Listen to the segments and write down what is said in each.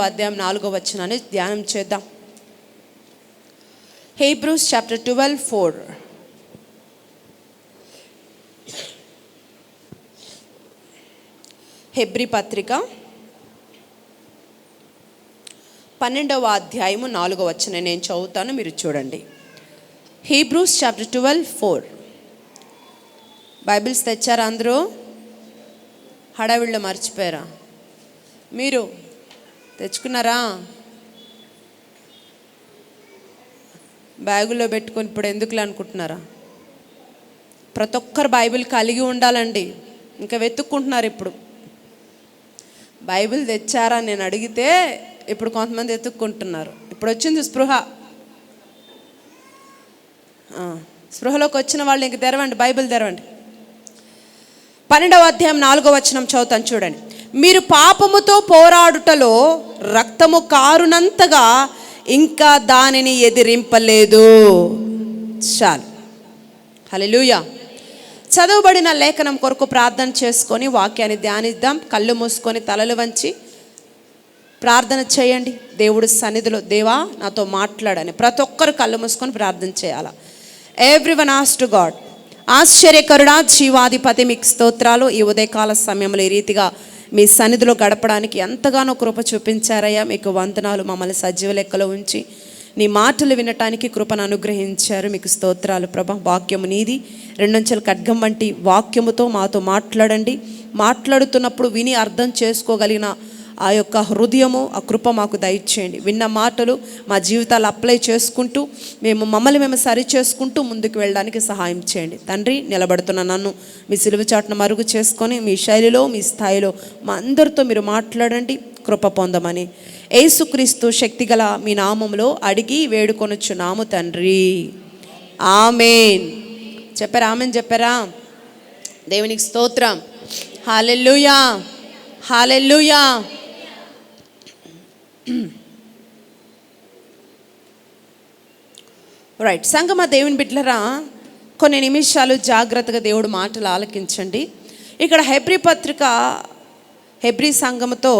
అధ్యాయం 4వ వచనాన్ని ధ్యానం చేద్దాం. Hebrews chapter 12:4. హెబ్రీ పత్రిక 12వ అధ్యాయము 4వ వచనం నేను చదువుతాను, మీరు చూడండి. Hebrews chapter 12:4. బైబిల్స్ తెచ్చారా అందరూ? హడావిడిలో మర్చిపోయారా? మీరు తెచ్చుకున్నారా? బ్యాగులో పెట్టుకొని ఇప్పుడు ఎందుకులే అనుకుంటున్నారా? ప్రతి ఒక్కరు బైబిల్ కలిగి ఉండాలండి. ఇంకా వెతుక్కుంటున్నారు. ఇప్పుడు బైబిల్ తెచ్చారా నేను అడిగితే ఇప్పుడు కొంతమంది వెతుక్కుంటున్నారు. ఇప్పుడు వచ్చింది స్పృహలోకి వచ్చిన వాళ్ళు ఇంక తెరవండి, బైబిల్ తెరవండి. 12వ అధ్యాయం 4వ వచనం చదువుతాను, చూడండి. మీరు పాపముతో పోరాడుటలో రక్తము కారునంతగా ఇంకా దానిని ఎదిరింపలేదు. చాలు. హల్లెలూయా. చదవబడిన లేఖనం కొరకు ప్రార్థన చేసుకొని వాక్యాన్ని ధ్యానిద్దాం. కళ్ళు మూసుకొని తలలు వంచి ప్రార్థన చేయండి. దేవుడి సన్నిధిలో, దేవా నాతో మాట్లాడని ప్రతి ఒక్కరు కళ్ళు మూసుకొని ప్రార్థన చేయాలా. Everyone ask to God. ఆశ్చర్యకరుడా, జీవాధిపతి, మీకు స్తోత్రాలు. ఈ ఉదయకాల సమయంలో ఈ రీతిగా మీ సన్నిధిలో గడపడానికి ఎంతగానో కృప చూపించారయ్యా. మీకు వందనాలు. మమ్మల్ని సజీవ లెక్కలో ఉంచి నీ మాటలు వినటానికి కృపను అనుగ్రహించారు. మీకు స్తోత్రాలు ప్రభా. వాక్యము నీది, రెండంచెల ఖడ్గం వంటి వాక్యముతో మాతో మాట్లాడండి. మాట్లాడుతున్నప్పుడు విని అర్థం చేసుకోగలిగిన ఆ యొక్క హృదయము, ఆ కృప మాకు దయచేయండి. విన్న మాటలు మా జీవితాలు అప్లై చేసుకుంటూ మమ్మల్ని మేము సరి చేసుకుంటూ ముందుకు వెళ్ళడానికి సహాయం చేయండి తండ్రి. నిలబడుతున్న నన్ను మీ సిలువ చాటున మరుగు చేసుకొని మీ శైలిలో, మీ స్థాయిలో మా అందరితో మీరు మాట్లాడండి. కృప పొందమని యేసుక్రీస్తు శక్తిగల మీ నామములో అడిగి వేడుకొనుచున్నాము తండ్రి. ఆమేన్. చెప్పారా? ఆమేన్ చెప్పారా? దేవునికి స్తోత్రం. హల్లెలూయా, హల్లెలూయా. రైట్. సంగమ దేవుని బిడ్డలరా, కొన్ని నిమిషాలు జాగ్రత్తగా దేవుడు మాటలు ఆలకించండి. ఇక్కడ హెబ్రీ పత్రిక, హెబ్రీ సంఘముతో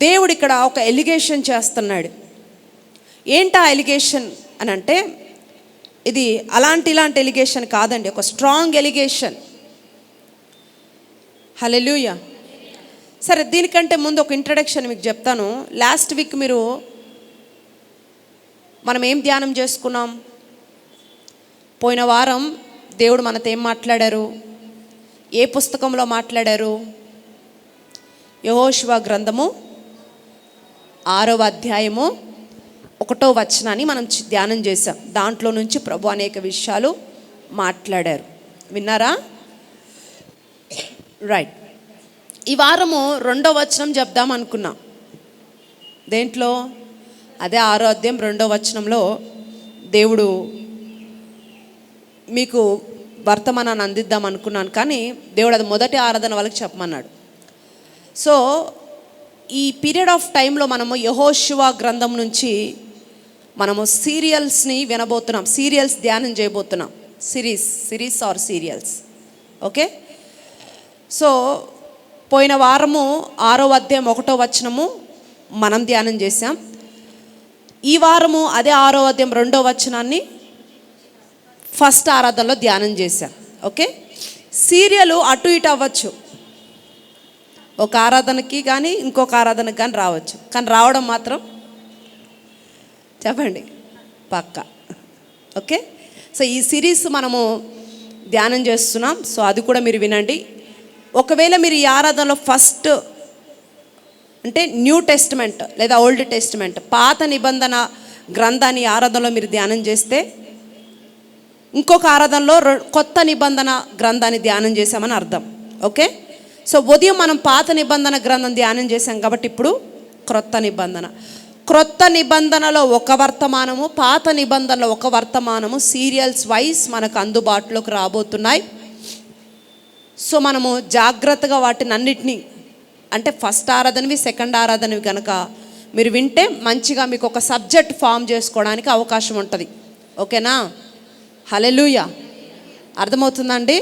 దేవుడు ఇక్కడ ఒక ఎలిగేషన్ చేస్తున్నాడు. ఏంటా ఎలిగేషన్ అని అంటే, ఇది ఇలాంటి ఎలిగేషన్ కాదండి, ఒక స్ట్రాంగ్ ఎలిగేషన్. హల్లెలూయా. సరే, దీనికంటే ముందు ఒక ఇంట్రడక్షన్ మీకు చెప్తాను. లాస్ట్ వీక్ మనం ఏం ధ్యానం చేసుకున్నాం? పోయిన వారం దేవుడు మనతో ఏం మాట్లాడారు? ఏ పుస్తకంలో మాట్లాడారు? యెహోషువ గ్రంథము 6వ అధ్యాయము 1వ వచనాన్ని మనం ధ్యానం చేసాం. దాంట్లో నుంచి ప్రభు అనేక విషయాలు మాట్లాడారు. విన్నారా? రైట్. ఈ వారము 2వ వచనం చెప్దాం అనుకున్నాం. దేంట్లో? అదే 6వ అధ్యాయం 2వ వచనంలో దేవుడు మీకు వర్తమానాన్ని అందిద్దాం అనుకున్నాను, కానీ దేవుడు అది మొదటి ఆరాధన వాళ్ళకి చెప్పమన్నాడు. సో ఈ పీరియడ్ ఆఫ్ టైంలో మనము యెహోషువ గ్రంథం నుంచి మనము సీరియల్స్ని వినబోతున్నాం. సీరియల్స్ ధ్యానం చేయబోతున్నాం. Series or serials. Okay. So పోయిన వారము 6వ అధ్యాయం 1వ వచనము మనం ధ్యానం చేసాం. ఈ వారము అదే 6వ అధ్యాయం 2వ వచనాన్ని ఫస్ట్ ఆరాధనలో ధ్యానం చేశాం. ఓకే. సీరియల్ అటు ఇటు అవ్వచ్చు, ఒక ఆరాధనకి కానీ ఇంకొక ఆరాధనకి కానీ రావచ్చు, కానీ రావడం మాత్రం చెప్పండి పక్కా. ఓకే. సో ఈ సిరీస్ మనము ధ్యానం చేస్తున్నాం. సో అది కూడా మీరు వినండి. ఒకవేళ మీరు ఈ ఆరాధనలో ఫస్ట్ అంటే న్యూ టెస్టిమెంట్ లేదా ఓల్డ్ టెస్టిమెంట్, పాత నిబంధన గ్రంథాన్ని ఆరాధనలో మీరు ధ్యానం చేస్తే, ఇంకొక ఆరాధనలో కొత్త నిబంధన గ్రంథాన్ని ధ్యానం చేశామని అర్థం. ఓకే. సో ఉదయం మనం పాత నిబంధన గ్రంథం ధ్యానం చేశాం కాబట్టి ఇప్పుడు క్రొత్త నిబంధనలో ఒక వర్తమానము, పాత నిబంధనలో ఒక వర్తమానము సీరియల్స్ వైజ్ మనకు అందుబాటులోకి రాబోతున్నాయి. సో మనము జాగ్రత్తగా వాటిని అన్నిటినీ, అంటే ఫస్ట్ ఆరాధనవి, సెకండ్ ఆరాధనవి కనుక మీరు వింటే మంచిగా మీకు ఒక సబ్జెక్ట్ ఫామ్ చేసుకోవడానికి అవకాశం ఉంటుంది. ఓకేనా? హల్లెలూయా. అర్థమవుతుందండి?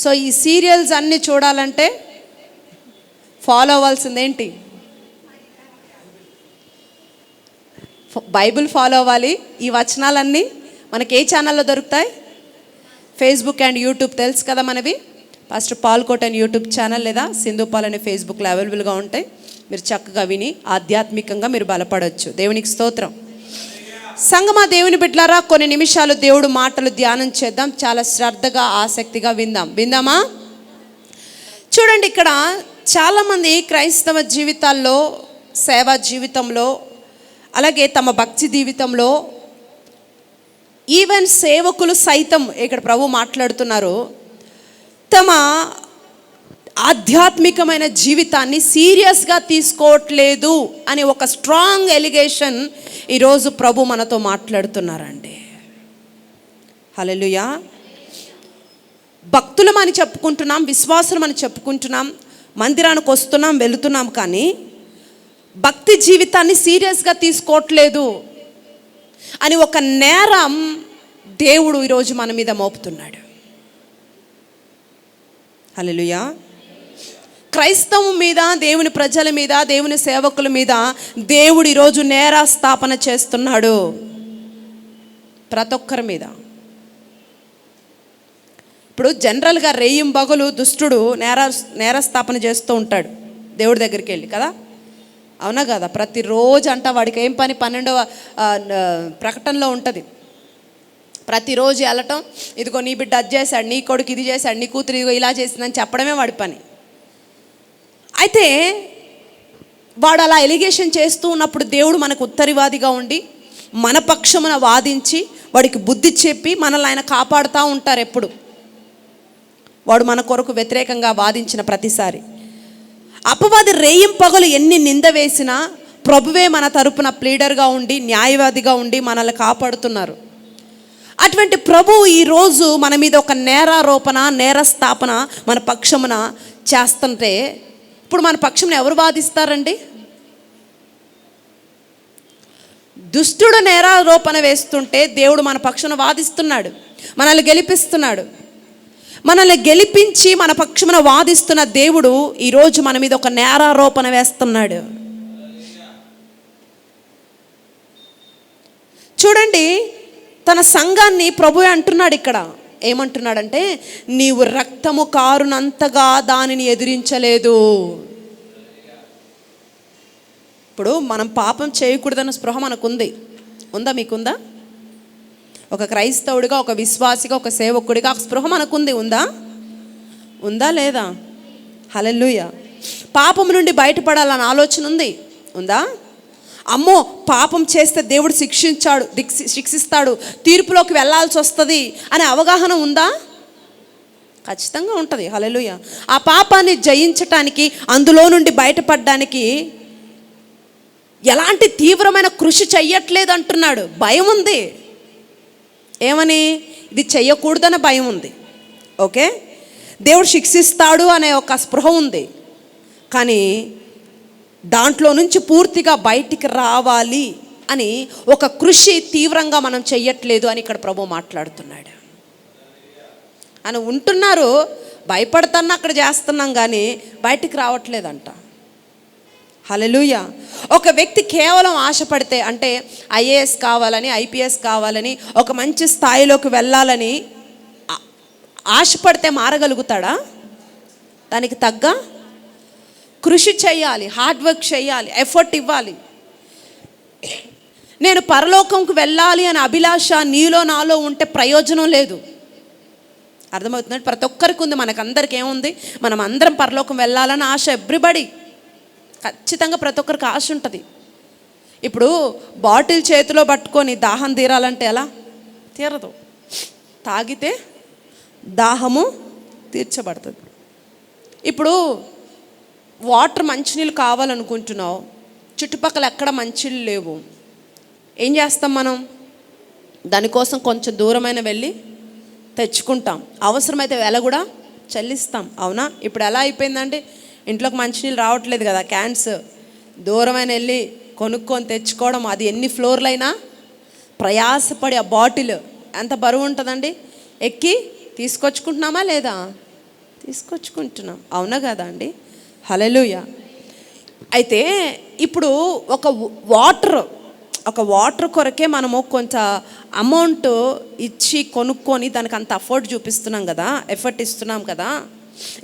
సో ఈ సీరియల్స్ అన్నీ చూడాలంటే ఫాలో అవ్వాల్సింది ఏంటి? బైబిల్ ఫాలో అవ్వాలి. ఈ వచనాలన్నీ మనకి ఏ ఛానల్లో దొరుకుతాయి? ఫేస్బుక్ అండ్ యూట్యూబ్ తెలుసు కదా మనవి. పాస్టర్ పాల్ కోట్ అని యూట్యూబ్ ఛానల్ లేదా సింధు పాల్ అనే ఫేస్బుక్లో అవైలబుల్గా ఉంటాయి. మీరు చక్కగా విని ఆధ్యాత్మికంగా మీరు బలపడవచ్చు. దేవునికి స్తోత్రం. సంగమా, దేవుని బిడ్డలారా, కొన్ని నిమిషాలు దేవుడు మాటలు ధ్యానం చేద్దాం. చాలా శ్రద్ధగా ఆసక్తిగా విందామా? చూడండి, ఇక్కడ చాలామంది క్రైస్తవ జీవితాల్లో, సేవా జీవితంలో, అలాగే తమ భక్తి జీవితంలో, ఈవెన్ సేవకులు సైతం ఇక్కడ ప్రభు మాట్లాడుతున్నారు, తమ ఆధ్యాత్మికమైన జీవితాన్ని సీరియస్గా తీసుకోవట్లేదు అని ఒక స్ట్రాంగ్ ఎలిగేషన్ ఈరోజు ప్రభు మనతో మాట్లాడుతున్నారండి. హల్లెలూయా. భక్తులం అని చెప్పుకుంటున్నాం, విశ్వాసులం అని చెప్పుకుంటున్నాం, మందిరానికి వస్తున్నాం, వెళుతున్నాం, కానీ భక్తి జీవితాన్ని సీరియస్గా తీసుకోవట్లేదు అని ఒక నేరం దేవుడు ఈరోజు మన మీద మోపుతున్నాడు. హల్లెలూయా. క్రైస్తవం మీద, దేవుని ప్రజల మీద, దేవుని సేవకుల మీద దేవుడు ఈరోజు నేర స్థాపన చేస్తున్నాడు. ప్రతి ఒక్కరి మీద. ఇప్పుడు జనరల్గా రేయింబగలు దుష్టుడు నేరస్థాపన చేస్తూ ఉంటాడు దేవుడి దగ్గరికి వెళ్ళి, కదా, అవునా కదా? ప్రతిరోజు అంట వాడికి ఏం పని? 12వ ప్రకటనలో ఉంటుంది. ప్రతిరోజు వెళ్ళటం, ఇదిగో నీ బిడ్డ అది చేశాడు, నీ కొడుకు ఇది చేశాడు, నీ కూతురు ఇదిగో ఇలా చేసిందని చెప్పడమే వాడి పని. అయితే వాడు అలా ఎలిగేషన్ చేస్తూ ఉన్నప్పుడు దేవుడు మనకు ఉత్తరవాదిగా ఉండి మన పక్షమున వాదించి వాడికి బుద్ధి చెప్పి మనల్ని ఆయన కాపాడుతూ ఉంటారు. ఎప్పుడు వాడు మన కొరకు వ్యతిరేకంగా వాదించిన ప్రతిసారి అపవాది రేయింపగలు ఎన్ని నింద వేసినా ప్రభువే మన తరపున ప్లీడర్గా ఉండి, న్యాయవాదిగా ఉండి మనల్ని కాపాడుతున్నారు. అటువంటి ప్రభు ఈరోజు మన మీద ఒక నేరారోపణ, నేరస్థాపన మన పక్షమున చేస్తుంటే, ఇప్పుడు మన పక్షమున ఎవరు వాదిస్తారండి? దుష్టుడు నేరారోపణ వేస్తుంటే దేవుడు మన పక్షమున వాదిస్తున్నాడు, మనల్ని గెలిపిస్తున్నాడు. మనల్ని గెలిపించి మన పక్షమున వాదిస్తున్న దేవుడు ఈరోజు మన మీద ఒక నేరారోపణ వేస్తున్నాడు. చూడండి, తన సంఘాన్ని ప్రభువే అంటున్నాడు. ఇక్కడ ఏమంటున్నాడంటే, నీవు రక్తము కారునంతగా దానిని ఎదిరించలేదు. ఇప్పుడు మనం పాపం చేయకూడదన్న స్పృహ మనకుంది. ఉందా? మీకుందా? ఒక క్రైస్తవుడిగా, ఒక విశ్వాసిగా, ఒక సేవకుడిగా ఆ స్పృహ మనకుంది. ఉందా లేదా? హల్లెలూయా. పాపం నుండి బయటపడాలన్న ఆలోచన ఉందా? అమ్మో, పాపం చేస్తే దేవుడు శిక్షిస్తాడు, తీర్పులోకి వెళ్ళాల్సి వస్తుంది అనే అవగాహన ఉందా? ఖచ్చితంగా ఉంటుంది. హల్లెలూయా. ఆ పాపాన్ని జయించటానికి, అందులో నుండి బయటపడడానికి ఎలాంటి తీవ్రమైన కృషి చెయ్యట్లేదు అంటున్నాడు. భయం ఉంది. ఏమని? ఇది చెయ్యకూడదనే భయం ఉంది. ఓకే, దేవుడు శిక్షిస్తాడు అనే ఒక స్పృహ ఉంది, కానీ దాంట్లో నుంచి పూర్తిగా బయటికి రావాలి అని ఒక కృషి తీవ్రంగా మనం చెయ్యట్లేదు అని ఇక్కడ ప్రభు మాట్లాడుతున్నాడు. అని ఉంటున్నారు, భయపడుతున్నా అక్కడ చేస్తున్నాం, కానీ బయటికి రావట్లేదంట. హల్లెలూయా. ఒక వ్యక్తి కేవలం ఆశపడితే, అంటే ఐఏఎస్ కావాలని, ఐపీఎస్ కావాలని, ఒక మంచి స్థాయిలోకి వెళ్ళాలని ఆశపడితే మారగలుగుతాడా? దానికి తగ్గ కృషి చేయాలి, హార్డ్ వర్క్ చేయాలి, ఎఫర్ట్ ఇవ్వాలి. నేను పరలోకంకు వెళ్ళాలి అనే అభిలాష నీలో నాలో ఉంటే ప్రయోజనం లేదు. అర్థమవుతుందండి? ప్రతి ఒక్కరికి ఉంది, మనకందరికి ఏముంది? మనం అందరం పరలోకం వెళ్ళాలని ఆశ. ఎవ్రీబడి, ఖచ్చితంగా ప్రతి ఒక్కరికి ఆశ ఉంటుంది. ఇప్పుడు బాటిల్ చేతిలో పట్టుకొని దాహం తీరాలంటే ఎలా? తీరదు. తాగితే దాహము తీర్చబడుతుంది. ఇప్పుడు వాటర్, మంచినీళ్ళు కావాలనుకుంటున్నావు, చుట్టుపక్కల ఎక్కడ మంచినీళ్ళు లేవు, ఏం చేస్తాం మనం? దానికోసం కొంచెం దూరమైన వెళ్ళి తెచ్చుకుంటాం, అవసరమైతే వెల కూడా చెల్లిస్తాం. అవునా? ఇప్పుడు ఎలా అయిపోయిందంటే ఇంట్లోకి మంచినీళ్ళు రావట్లేదు కదా, క్యాన్స్ దూరమైన వెళ్ళి కొనుక్కొని తెచ్చుకోవడం. అది ఎన్ని ఫ్లోర్లైనా ప్రయాసపడి ఆ బాటిల్ ఎంత బరువు ఉంటుందండి, ఎక్కి తీసుకొచ్చుకుంటున్నామా లేదా? తీసుకొచ్చుకుంటున్నాం. అవునా కదా అండి? హల్లెలూయా. అయితే ఇప్పుడు ఒక వాటర్ ఒక వాటర్ కొరకే మనము కొంత అమౌంట్ ఇచ్చి కొనుక్కొని దానికి అంత అఫోర్డ్ చూపిస్తున్నాం కదా, ఎఫర్ట్ ఇస్తున్నాం కదా.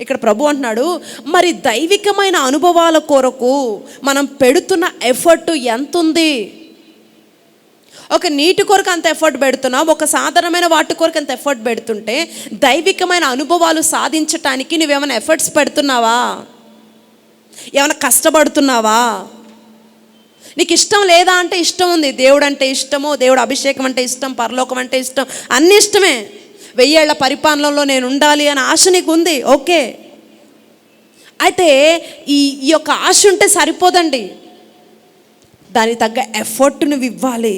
ఇక్కడ ప్రభు అంటున్నాడు, మరి దైవికమైన అనుభవాల కొరకు మనం పెడుతున్న ఎఫర్ట్ ఎంత ఉంది? ఒక నీటి కొరకు అంత ఎఫర్ట్ పెడుతున్నాం, ఒక సాధారణమైన వాటి కొరకు అంత ఎఫర్ట్ పెడుతుంటే దైవికమైన అనుభవాలు సాధించటానికి నువ్వేమైనా ఎఫర్ట్స్ పెడుతున్నావా? ఏమైనా కష్టపడుతున్నావా? నీకు ఇష్టం లేదా అంటే ఇష్టం ఉంది. దేవుడు అంటే ఇష్టము, దేవుడు అభిషేకం అంటే ఇష్టం, పరలోకం అంటే ఇష్టం, అన్నీ ఇష్టమే. 1000 ఏళ్ల పరిపాలనలో నేను ఉండాలి అని ఆశ నీకు ఉంది, ఓకే. అయితే ఈ యొక్క ఆశ ఉంటే సరిపోదండి, దానికి తగ్గ ఎఫర్ట్ నువ్వు ఇవ్వాలి.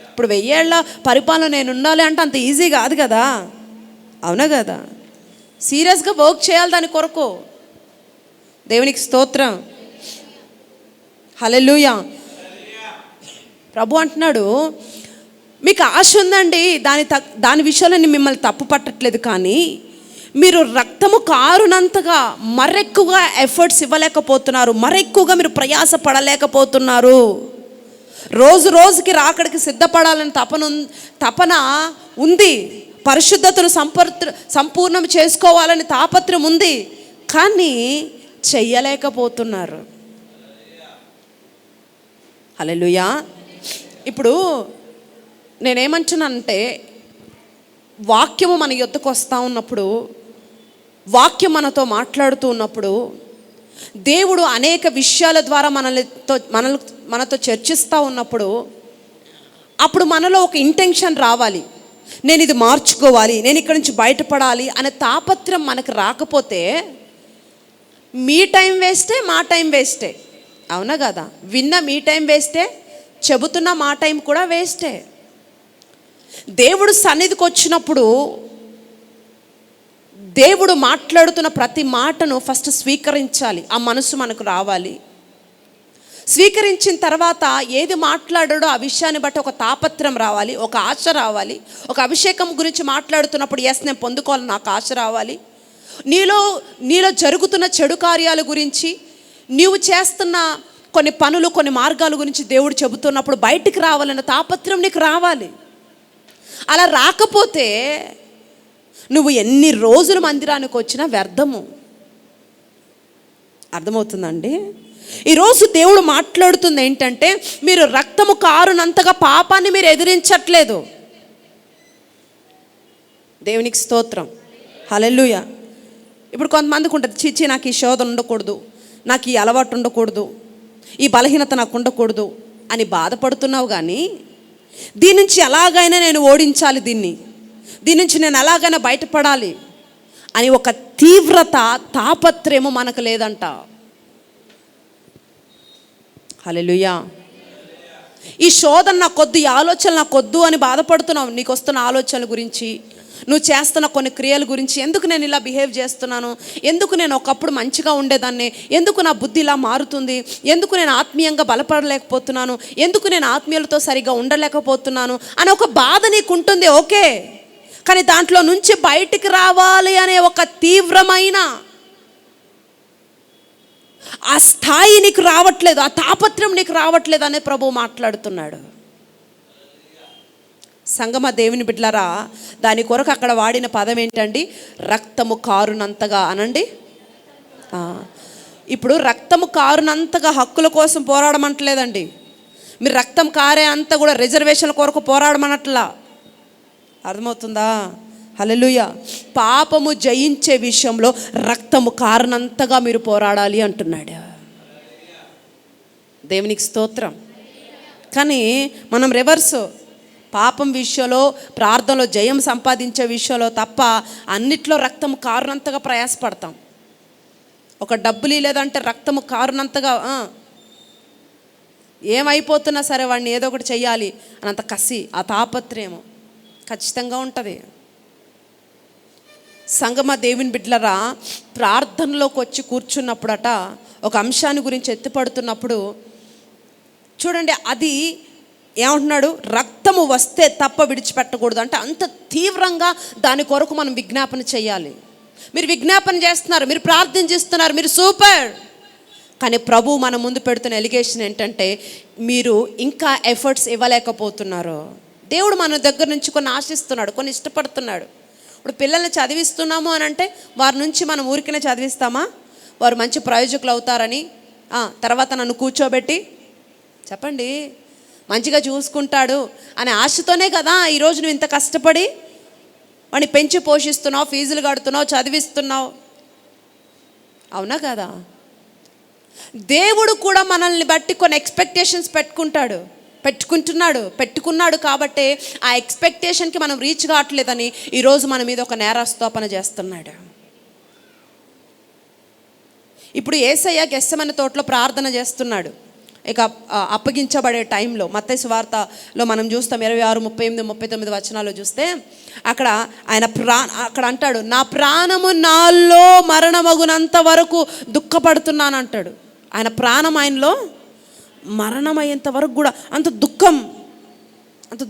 ఇప్పుడు 1000 ఏళ్ల పరిపాలన నేను ఉండాలి అంటే అంత ఈజీ కాదు కదా, అవునా కదా? సీరియస్గా వర్క్ చేయాలి దాని కొరకు. దేవునికి స్తోత్రం, హల్లెలూయా. ప్రభు అంటున్నాడు, మీకు ఆశ ఉందండి, దాని విషయంలో నేను మిమ్మల్ని తప్పు పట్టట్లేదు, కానీ మీరు రక్తము కారునంతగా మరెక్కువగా ఎఫర్ట్స్ ఇవ్వలేకపోతున్నారు, మరెక్కువగా మీరు ప్రయాస పడలేకపోతున్నారు. రోజు రోజుకి రాకడికి సిద్ధపడాలని తపన ఉంది, పరిశుద్ధతను సంపూర్ణం చేసుకోవాలని తాపత్రం ఉంది, కానీ చెయ్యలేకపోతున్నారు. హల్లెలూయా. ఇప్పుడు నేనేమంటున్నానంటే, వాక్యము మన యొద్దకు వస్తూ ఉన్నప్పుడు, వాక్యం మనతో మాట్లాడుతూ ఉన్నప్పుడు, దేవుడు అనేక విషయాల ద్వారా మనతో చర్చిస్తూ ఉన్నప్పుడు, అప్పుడు మనలో ఒక ఇంటెన్షన్ రావాలి, నేను ఇది మార్చుకోవాలి, నేను ఇక్కడి నుంచి బయటపడాలి అనే తాపత్రం మనకు రాకపోతే మీ టైం వేస్టే, మా టైం వేస్టే, అవునా కదా? విన్న మీ టైం వేస్టే, చెబుతున్న మా టైం కూడా వేస్టే. దేవుడు సన్నిధికి వచ్చినప్పుడు దేవుడు మాట్లాడుతున్న ప్రతి మాటను ఫస్ట్ స్వీకరించాలి, ఆ మనసు మనకు రావాలి. స్వీకరించిన తర్వాత ఏది మాట్లాడాడో ఆ విషయాన్ని బట్టి ఒక తాపత్రం రావాలి, ఒక ఆశ రావాలి. ఒక అభిషేకం గురించి మాట్లాడుతున్నప్పుడు ఎస్ నేను పొందుకోవాలి, నాకు ఆశ రావాలి. నీలో జరుగుతున్న చెడు కార్యాల గురించి, నీవు చేస్తున్న కొన్ని పనులు, కొన్ని మార్గాల గురించి దేవుడు చెబుతున్నప్పుడు బయటికి రావాలన్న తాపత్రం నీకు రావాలి. అలా రాకపోతే నువ్వు ఎన్ని రోజులు మందిరానికి వచ్చినా వ్యర్థము. అర్థమవుతుందండి? ఈరోజు దేవుడు మాట్లాడుతుంది ఏంటంటే, మీరు రక్తము కారునంతగా పాపాన్ని మీరు ఎదిరించట్లేదు. దేవునికి స్తోత్రం, హల్లెలూయా. ఇప్పుడు కొంతమందికి ఉంటుంది, చీచి నాకు ఈ శోధన ఉండకూడదు, నాకు ఈ అలవాటు ఉండకూడదు, ఈ బలహీనత నాకు ఉండకూడదు అని బాధపడుతున్నావు, కానీ దీని నుంచి ఎలాగైనా నేను ఓడించాలి, దీని నుంచి నేను ఎలాగైనా బయటపడాలి అని ఒక తీవ్రత, తాపత్రయము మనకు లేదంట. హల్లెలూయా. ఈ శోధన నాకొద్దు, ఈ ఆలోచన నాకొద్దు అని బాధపడుతున్నావు. నీకు వస్తున్న ఆలోచనల గురించి, నువ్వు చేస్తున్న కొన్ని క్రియల గురించి, ఎందుకు నేను ఇలా బిహేవ్ చేస్తున్నాను, ఎందుకు నేను ఒకప్పుడు మంచిగా ఉండేదాన్ని, ఎందుకు నా బుద్ధి ఇలా మారుతుంది, ఎందుకు నేను ఆత్మీయంగా బలపడలేకపోతున్నాను, ఎందుకు నేను ఆత్మీయులతో సరిగా ఉండలేకపోతున్నాను అని ఒక బాధ నీకు ఉంటుంది, ఓకే. కానీ దాంట్లో నుంచి బయటికి రావాలి అనే ఒక తీవ్రమైన ఆ స్థాయి నీకు రావట్లేదు, ఆ తాపత్రం నీకు రావట్లేదు అనే ప్రభువు మాట్లాడుతున్నాడు. సంగమ దేవుని బిడ్డలారా, దాని కొరకు అక్కడ వాడిన పదం ఏంటండి? రక్తము కారునంతగా అనండి. ఇప్పుడు రక్తము కారునంతగా హక్కుల కోసం పోరాడమంటలేదండి. మీరు రక్తం కారే అంతా కూడా రిజర్వేషన్ల కొరకు పోరాడమనట్లా. అర్థమవుతుందా? హల్లెలూయా. పాపము జయించే విషయంలో రక్తము కారునంతగా మీరు పోరాడాలి అంటున్నాడు. దేవునికి స్తోత్రం. కానీ మనం రివర్స్, పాపం విషయంలో, ప్రార్థనలో జయం సంపాదించే విషయంలో తప్ప అన్నిట్లో రక్తము కారునంతగా ప్రయాసపడతాం. ఒక డబ్బులు లేదంటే రక్తము కారునంతగా ఏమైపోతున్నా సరే వాడిని ఏదో ఒకటి చెయ్యాలి అనంత కసి, ఆ తాపత్రయము ఖచ్చితంగా ఉంటుంది. సంగమ దేవుని బిడ్డలరా, ప్రార్థనలోకి వచ్చి కూర్చున్నప్పుడట ఒక అంశాన్ని గురించి ఎత్తిపడుతున్నప్పుడు చూడండి, అది ఏమంటున్నాడు? రక్తము వస్తే తప్ప విడిచిపెట్టకూడదు అంటే అంత తీవ్రంగా దాని కొరకు మనం విజ్ఞాపన చేయాలి. మీరు విజ్ఞాపన చేస్తున్నారు, మీరు ప్రార్థన చేస్తున్నారు, మీరు సూపర్, కానీ ప్రభు మన ముందు పెడుతున్న ఎలిగేషన్ ఏంటంటే, మీరు ఇంకా ఎఫర్ట్స్ ఇవ్వలేకపోతున్నారు. దేవుడు మన దగ్గర నుంచి కొన్ని ఆశిస్తున్నాడు, కొన్ని ఇష్టపడుతున్నాడు. ఇప్పుడు పిల్లల్ని చదివిస్తున్నాము అని అంటే వారి నుంచి మనం ఊరికనే చదివిస్తామా? వారు మంచి ప్రయోజకులు అవుతారని, తర్వాత నన్ను కూర్చోబెట్టి చెప్పండి మంచిగా చూసుకుంటాడు అనే ఆశతోనే కదా ఈరోజు నువ్వు ఇంత కష్టపడి వాడిని పెంచి పోషిస్తున్నావు, ఫీజులు కడుతున్నావు, చదివిస్తున్నావు. అవునా కదా? దేవుడు కూడా మనల్ని బట్టి కొన్ని ఎక్స్పెక్టేషన్స్ పెట్టుకున్నాడు కాబట్టి ఆ ఎక్స్పెక్టేషన్కి మనం రీచ్ కావట్లేదని ఈరోజు మన మీద ఒక నేరాస్తోపన చేస్తున్నాడు. ఇప్పుడు యేసయ్య గెత్సెమనే తోటలో ప్రార్థన చేస్తున్నాడు. ఇక అప్పగించబడే టైంలో మత్తయి సువార్తలో మనం చూస్తాం 26, 38, 39 వచనాల్లో చూస్తే అక్కడ ఆయన అక్కడ అంటాడు, నా ప్రాణము నాలో మరణమగునంత వరకు దుఃఖపడుతున్నాను అంటాడు. ఆయన ప్రాణం ఆయనలో మరణమయ్యేంత వరకు కూడా అంత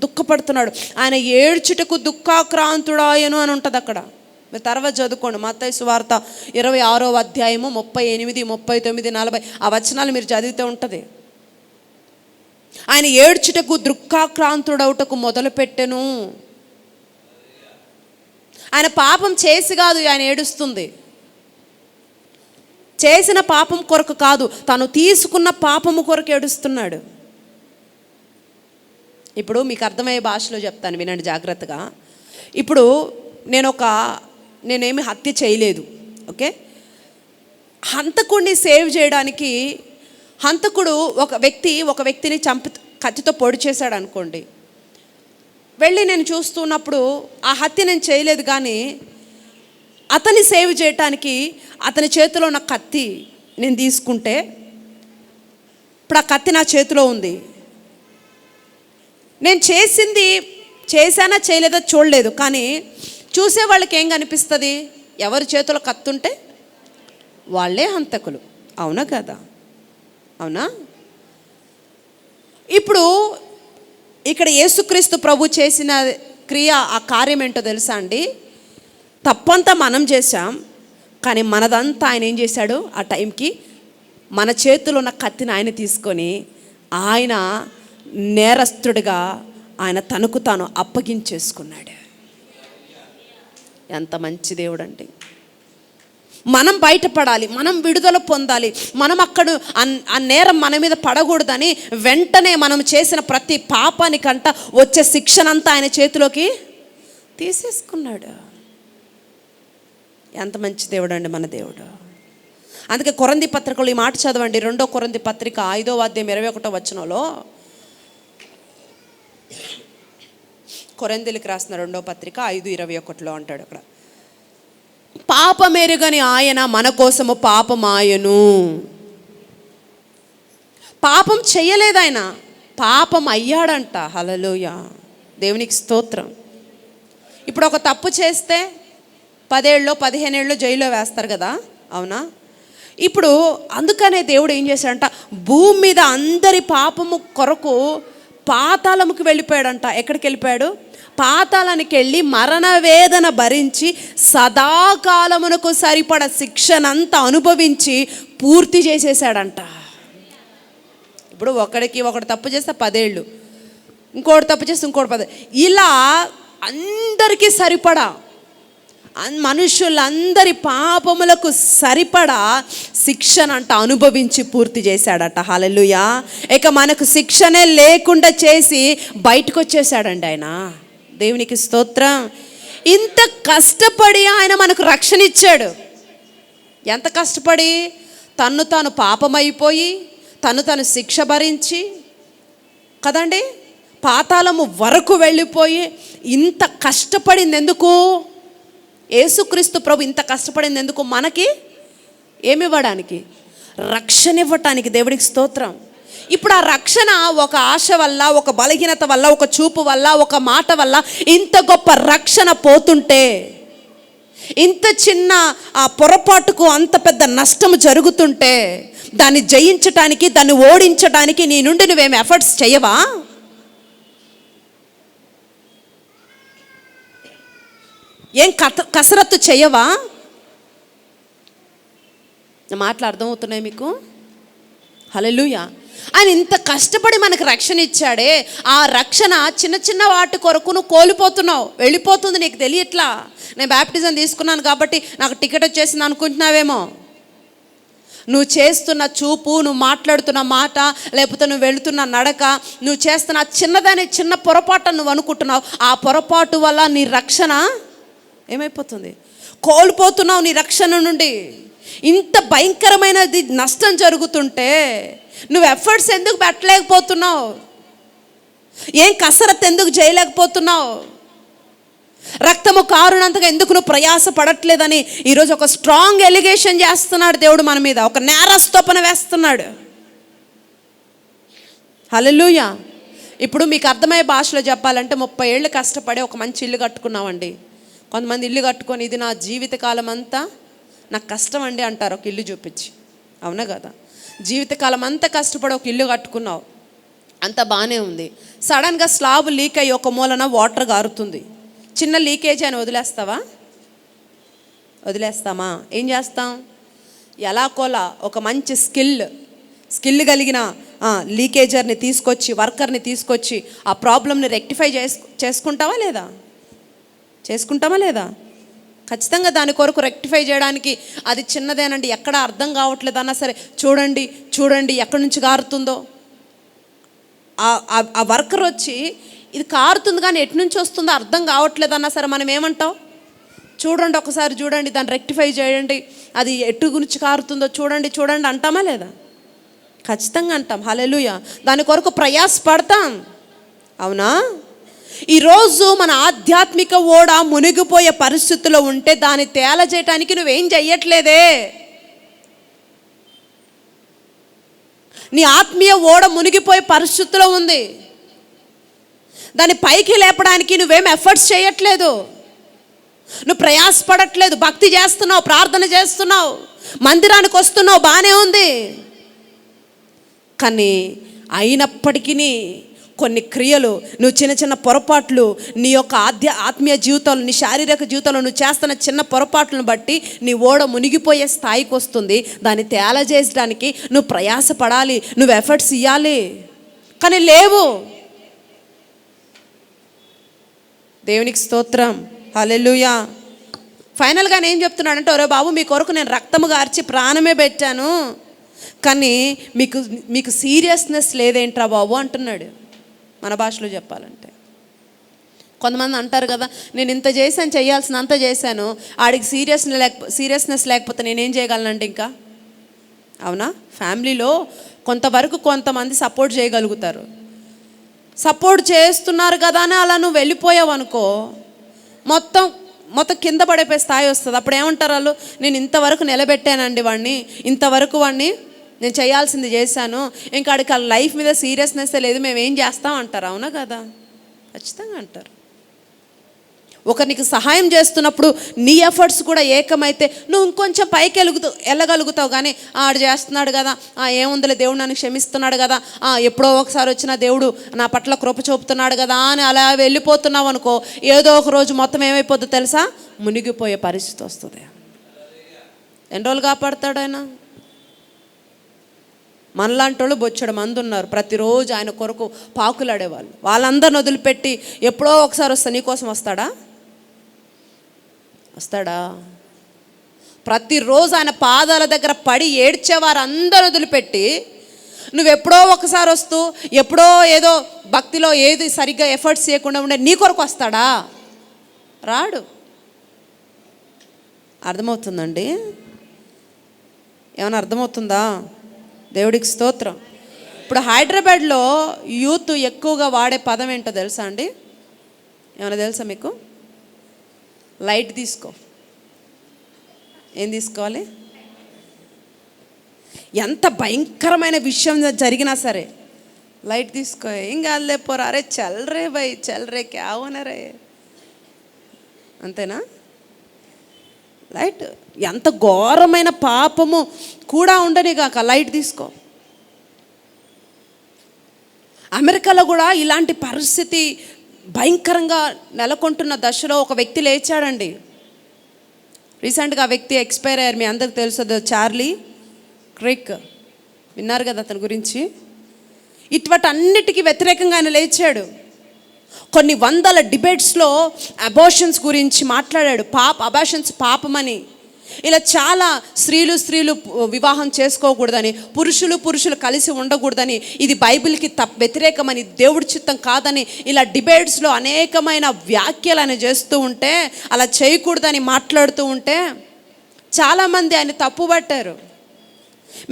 దుఃఖపడుతున్నాడు. ఆయన ఏడ్చుటకు దుఃఖాక్రాంతుడాయను అని ఉంటుంది అక్కడ. మీరు తర్వాత చదువుకోండి, మత్తయి సువార్త 26వ అధ్యాయము 38, 39, 40 ఆ వచనాలు మీరు చదివితే ఉంటుంది. ఆయన ఏడ్చుటకు దుఃఖాక్రాంతుడవుటకు మొదలుపెట్టెను. ఆయన పాపం చేసి కాదు ఆయన ఏడుస్తుంది, చేసిన పాపం కొరకు కాదు, తను తీసుకున్న పాపము కొరకు ఏడుస్తున్నాడు. ఇప్పుడు మీకు అర్థమయ్యే భాషలో చెప్తాను, వినండి జాగ్రత్తగా. ఇప్పుడు నేనేమి హత్య చేయలేదు, ఓకే? హంతకుడిని సేవ్ చేయడానికి హంతకుడు ఒక వ్యక్తిని కత్తితో పొడి చేశాడు అనుకోండి. వెళ్ళి నేను చూస్తున్నప్పుడు ఆ హత్య నేను చేయలేదు, కానీ అతన్ని సేవ్ చేయటానికి అతని చేతిలో ఉన్న కత్తి నేను తీసుకుంటే ఇప్పుడు ఆ కత్తి నా చేతిలో ఉంది. నేను చేశానా చేయలేదా చూడలేదు, కానీ చూసే వాళ్ళకి ఏం కనిపిస్తుంది? ఎవరి చేతిలో కత్తి ఉంటే వాళ్ళే హంతకులు. అవునా కదా? అవునా? ఇప్పుడు ఇక్కడ యేసుక్రీస్తు ప్రభు చేసిన క్రియ, ఆ కార్యం ఏంటో తెలుసా అండి? తప్పంతా మనం చేశాం, కానీ మనదంతా ఆయన ఏం చేశాడు? ఆ టైంకి మన చేతిలో ఉన్న కత్తిని ఆయన తీసుకొని ఆయన నేరస్తుడిగా ఆయన తనకు తాను అప్పగించేసుకున్నాడు. ఎంత మంచి దేవుడు అండి! మనం బయటపడాలి, మనం విడుదల పొందాలి, మనం అక్కడ ఆ నేరం మన మీద పడకూడదని వెంటనే మనం చేసిన ప్రతి పాపానికంట వచ్చే శిక్షనంతా ఆయన చేతిలోకి తీసేసుకున్నాడు. ఎంత మంచి దేవుడు అండి మన దేవుడు! అందుకే కొరింథీ పత్రికలో ఈ మాట చదవండి, 2 కొరింథీ పత్రిక 5వ అధ్యాయం 21వ వచనంలో, కొరింథీలకు రాసిన 2వ పత్రిక 5:21లో అంటాడు అక్కడ, పాపమెరుగని ఆయన మన కోసము పాపమాయను. పాపం చెయ్యలేదు ఆయన, పాపం అయ్యాడంట. హల్లెలూయా, దేవునికి స్తోత్రం. ఇప్పుడు ఒక తప్పు చేస్తే 10 ఏళ్ళు 15 ఏళ్ళు జైల్లో వేస్తారు కదా, అవునా? ఇప్పుడు అందుకనే దేవుడు ఏం చేశాడంట, భూమి మీద అందరి పాపము కొరకు పాతాళముకు వెళ్ళిపోయాడంట. ఎక్కడికి వెళ్ళిపోయాడు? పాతాళానికి వెళ్ళి మరణ వేదన భరించి సదాకాలమునకు సరిపడ శిక్షనంతా అనుభవించి పూర్తి చేసేసాడంట. ఇప్పుడు ఒకడు తప్పు చేస్తే 10 ఏళ్ళు, ఇంకోటి తప్పు చేస్తే ఇంకోటి 10, ఇలా అందరికీ సరిపడా మనుషులందరి పాపములకు సరిపడా శిక్షనంట అనుభవించి పూర్తి చేశాడట. హల్లెలూయా. ఇక మనకు శిక్షనే లేకుండా చేసి బయటకు వచ్చేసాడండి ఆయన. దేవునికి స్తోత్రం. ఇంత కష్టపడి ఆయన మనకు రక్షణ ఇచ్చాడు. ఎంత కష్టపడి? తన్ను తాను పాపమైపోయి తను శిక్ష భరించి కదండి, పాతాళము వరకు వెళ్ళిపోయి ఇంత కష్టపడింది ఎందుకు? యేసుక్రీస్తు ప్రభు ఇంత కష్టపడింది ఎందుకు? మనకి ఏమి ఇవ్వడానికి? రక్షణ ఇవ్వటానికి. దేవుడికి స్తోత్రం. ఇప్పుడు ఆ రక్షణ ఒక ఆశ వల్ల, ఒక బలహీనత వల్ల, ఒక చూపు వల్ల, ఒక మాట వల్ల ఇంత గొప్ప రక్షణ పోతుంటే, ఇంత చిన్న ఆ పొరపాటుకు అంత పెద్ద నష్టం జరుగుతుంటే, దాన్ని జయించటానికి, దాన్ని ఓడించడానికి నీ నుండి నువ్వేం ఎఫర్ట్స్ చేయవా? ఏం కసరత్తు చేయవా? మాటలు అర్థమవుతున్నాయి మీకు? హల్లెలూయా. ఆయన ఇంత కష్టపడి మనకు రక్షణ ఇచ్చాడే, ఆ రక్షణ చిన్న చిన్న వాటి కొరకు నువ్వు కోల్పోతున్నావు, వెళ్ళిపోతుంది, నీకు తెలియట్లా. నేను బ్యాప్టిజం తీసుకున్నాను కాబట్టి నాకు టికెట్ వచ్చేసింది అనుకుంటున్నావేమో. నువ్వు చేస్తున్న చూపు, నువ్వు మాట్లాడుతున్న మాట, లేకపోతే నువ్వు వెళుతున్న నడక, నువ్వు చేస్తున్న చిన్న పొరపాటు నువ్వు అనుకుంటున్నావు. ఆ పొరపాటు వల్ల నీ రక్షణ ఏమైపోతుంది, కోల్పోతున్నావు నీ రక్షణ నుండి. ఇంత భయంకరమైనది నష్టం జరుగుతుంటే నువ్వు ఎఫర్ట్స్ ఎందుకు పెట్టలేకపోతున్నావు? ఏం కసరత్తు ఎందుకు చేయలేకపోతున్నావు? రక్తము కారునంతగా ఎందుకు నువ్వు ప్రయాస పడట్లేదని ఈరోజు ఒక స్ట్రాంగ్ ఎలిగేషన్ చేస్తున్నాడు దేవుడు మన మీద, ఒక నేరస్తోపన వేస్తున్నాడు. హల్లెలూయా. ఇప్పుడు మీకు అర్థమయ్యే భాషలో చెప్పాలంటే 30 ఏళ్ళు కష్టపడి ఒక మంచి ఇల్లు కట్టుకున్నామండి. కొంతమంది ఇల్లు కట్టుకొని ఇది నా జీవితకాలం అంతా నాకు కష్టం అండి అంటారు ఒక ఇల్లు చూపించి. అవునా కదా? జీవితకాలం అంతా కష్టపడి ఒక ఇల్లు కట్టుకున్నావు, అంత బాగానే ఉంది. సడన్గా స్లాబ్ లీక్ అయ్యి ఒక మూలన వాటర్ గారుతుంది. చిన్న లీకేజ్ అని వదిలేస్తావా? వదిలేస్తామా? ఏం చేస్తాం? ఎలాకోలా ఒక మంచి స్కిల్ కలిగిన లీకేజర్ని తీసుకొచ్చి, వర్కర్ని తీసుకొచ్చి ఆ ప్రాబ్లమ్ని రెక్టిఫై చేసుకుంటావా లేదా? ఖచ్చితంగా దాని కొరకు రెక్టిఫై చేయడానికి అది చిన్నదేనండి, ఎక్కడ అర్థం కావట్లేదు అన్నా సరే చూడండి ఎక్కడి నుంచి కారుతుందో. ఆ వర్కర్ వచ్చి ఇది కారుతుంది కానీ ఎటు నుంచి వస్తుందో అర్థం కావట్లేదు అన్నా సరే మనం ఏమంటాం? ఒకసారి చూడండి, దాన్ని రెక్టిఫై చేయండి, అది ఎటు గురించి కారుతుందో చూడండి అంటామా లేదా? ఖచ్చితంగా అంటాం. హల్లెలూయా. దాని కొరకు ప్రయాస పడతాం. అవునా? ఈరోజు మన ఆధ్యాత్మిక ఓడ మునిగిపోయే పరిస్థితుల్లో ఉంటే దాన్ని తేలజేయటానికి నువ్వేం చెయ్యట్లేదే. నీ ఆత్మీయ ఓడ మునిగిపోయే పరిస్థితిలో ఉంది, దాన్ని పైకి లేపడానికి నువ్వేం ఎఫర్ట్స్ చేయట్లేదు, నువ్వు ప్రయాసపడట్లేదు. భక్తి చేస్తున్నావు, ప్రార్థన చేస్తున్నావు, మందిరానికి వస్తున్నావు, బాగానే ఉంది. కానీ అయినప్పటికీ కొన్ని క్రియలు, నువ్వు చిన్న పొరపాట్లు, నీ యొక్క ఆత్మీయ జీవితంలో, నీ శారీరక జీవితంలో నువ్వు చేస్తున్న చిన్న పొరపాట్లను బట్టి నీ ఓడ మునిగిపోయే స్థాయికి వస్తుంది. దాన్ని తేలజేయడానికి నువ్వు ప్రయాసపడాలి, నువ్వు ఎఫర్ట్స్ ఇవ్వాలి, కానీ లేవు. దేవునికి స్తోత్రం. హల్లెలూయా. ఫైనల్గా నేను ఏం చెప్తున్నాడంటే, ఒరే బాబు, మీ కొరకు నేను రక్తము గార్చి ప్రాణమే పెట్టాను, కానీ మీకు సీరియస్నెస్ లేదేంట్రా బాబు అంటున్నాడు. మన భాషలో చెప్పాలంటే కొంతమంది అంటారు కదా, నేను ఇంత చేశాను, చేయాల్సినంత చేశాను, ఆడికి సీరియస్నెస్ లేకపోతే నేనేం చేయగలనంటే ఇంకా. అవునా? ఫ్యామిలీలో కొంతమంది సపోర్ట్ చేయగలుగుతారు. సపోర్ట్ చేస్తున్నారు కదా అని అలా నువ్వు వెళ్ళిపోయావు అనుకో, మొత్తం కింద పడిపోయే స్థాయి వస్తుంది. అప్పుడు ఏమంటారు వాళ్ళు? నేను ఇంతవరకు నిలబెట్టానండి వాడిని, ఇంతవరకు వాడిని నేను చేయాల్సింది చేశాను, ఇంకా ఆడికి లైఫ్ మీద సీరియస్నెస్ లేదు, మేము ఏం చేస్తాం అంటారు. అవునా కదా? ఖచ్చితంగా అంటారు. ఒకరికి సహాయం చేస్తున్నప్పుడు నీ ఎఫర్ట్స్ కూడా ఏకమైతే నువ్వు ఇంకొంచెం పైకి వెళ్ళగలుగుతావు. కానీ ఆడు చేస్తున్నాడు కదా, ఏముందిలే, దేవుడు నన్ను క్షమిస్తున్నాడు కదా, ఎప్పుడో ఒకసారి వచ్చిన దేవుడు నా పట్ల కృప చూపుతున్నాడు కదా అని అలా వెళ్ళిపోతున్నావు అనుకో, ఏదో ఒక రోజు మొత్తం ఏమైపోద్దో తెలుసా? మునిగిపోయే పరిస్థితి వస్తుంది. ఎన్ని రోజులు కాపాడుతాడు ఆయన? మనలాంటి వాళ్ళు బొచ్చడు మంది ఉన్నారు, ప్రతిరోజు ఆయన కొరకు పాకులాడేవాళ్ళు. వాళ్ళందరిని వదిలిపెట్టి ఎప్పుడో ఒకసారి వస్తా నీకోసం వస్తాడా? ప్రతిరోజు ఆయన పాదాల దగ్గర పడి ఏడ్చేవారు అందరూ వదిలిపెట్టి నువ్వెప్పుడో ఒకసారి వస్తూ ఎప్పుడో ఏదో భక్తిలో ఏది సరిగ్గా ఎఫర్ట్స్ చేయకుండా ఉండే నీ కొరకు వస్తాడా? రాడు. అర్థమవుతుందండి? ఏమైనా అర్థమవుతుందా? దేవుడికి స్తోత్రం. ఇప్పుడు హైదరాబాద్లో యూత్ ఎక్కువగా వాడే పదం ఏంటో తెలుసా అండి? ఏమైనా తెలుసా మీకు? లైట్ తీసుకో. ఏం తీసుకోవాలి? ఎంత భయంకరమైన విషయం జరిగినా సరే లైట్ తీసుకో, ఏం కాదులే పోరా, అరే చల్రే భయ్ చల్రే క్యా హోనరే, అంతేనా? లైట్ ఎంత ఘోరమైన పాపము కూడా ఉండని కాక లైట్ తీసుకో. అమెరికాలో కూడా ఇలాంటి పరిస్థితి భయంకరంగా నెలకొంటున్న దశలో ఒక వ్యక్తి లేచాడండి. రీసెంట్గా ఆ వ్యక్తి ఎక్స్పైర్ అయ్యారు, మీ అందరికి తెలుసు, చార్లీ క్రిక్. విన్నారు కదా అతని గురించి. ఇటువటన్నిటికీ వ్యతిరేకంగా ఆయన లేచాడు. కొన్ని వందల డిబేట్స్లో అబార్షన్స్ గురించి మాట్లాడాడు. అబార్షన్స్ పాపమని, ఇలా చాలా స్త్రీలు వివాహం చేసుకోకూడదని, పురుషులు కలిసి ఉండకూడదని, ఇది బైబిల్కి వ్యతిరేకమని, దేవుడి చిత్తం కాదని, ఇలా డిబేట్స్లో అనేకమైన వ్యాఖ్యలు ఆయన చేస్తూ ఉంటే, అలా చేయకూడదని మాట్లాడుతూ ఉంటే చాలామంది ఆయన తప్పుపట్టారు.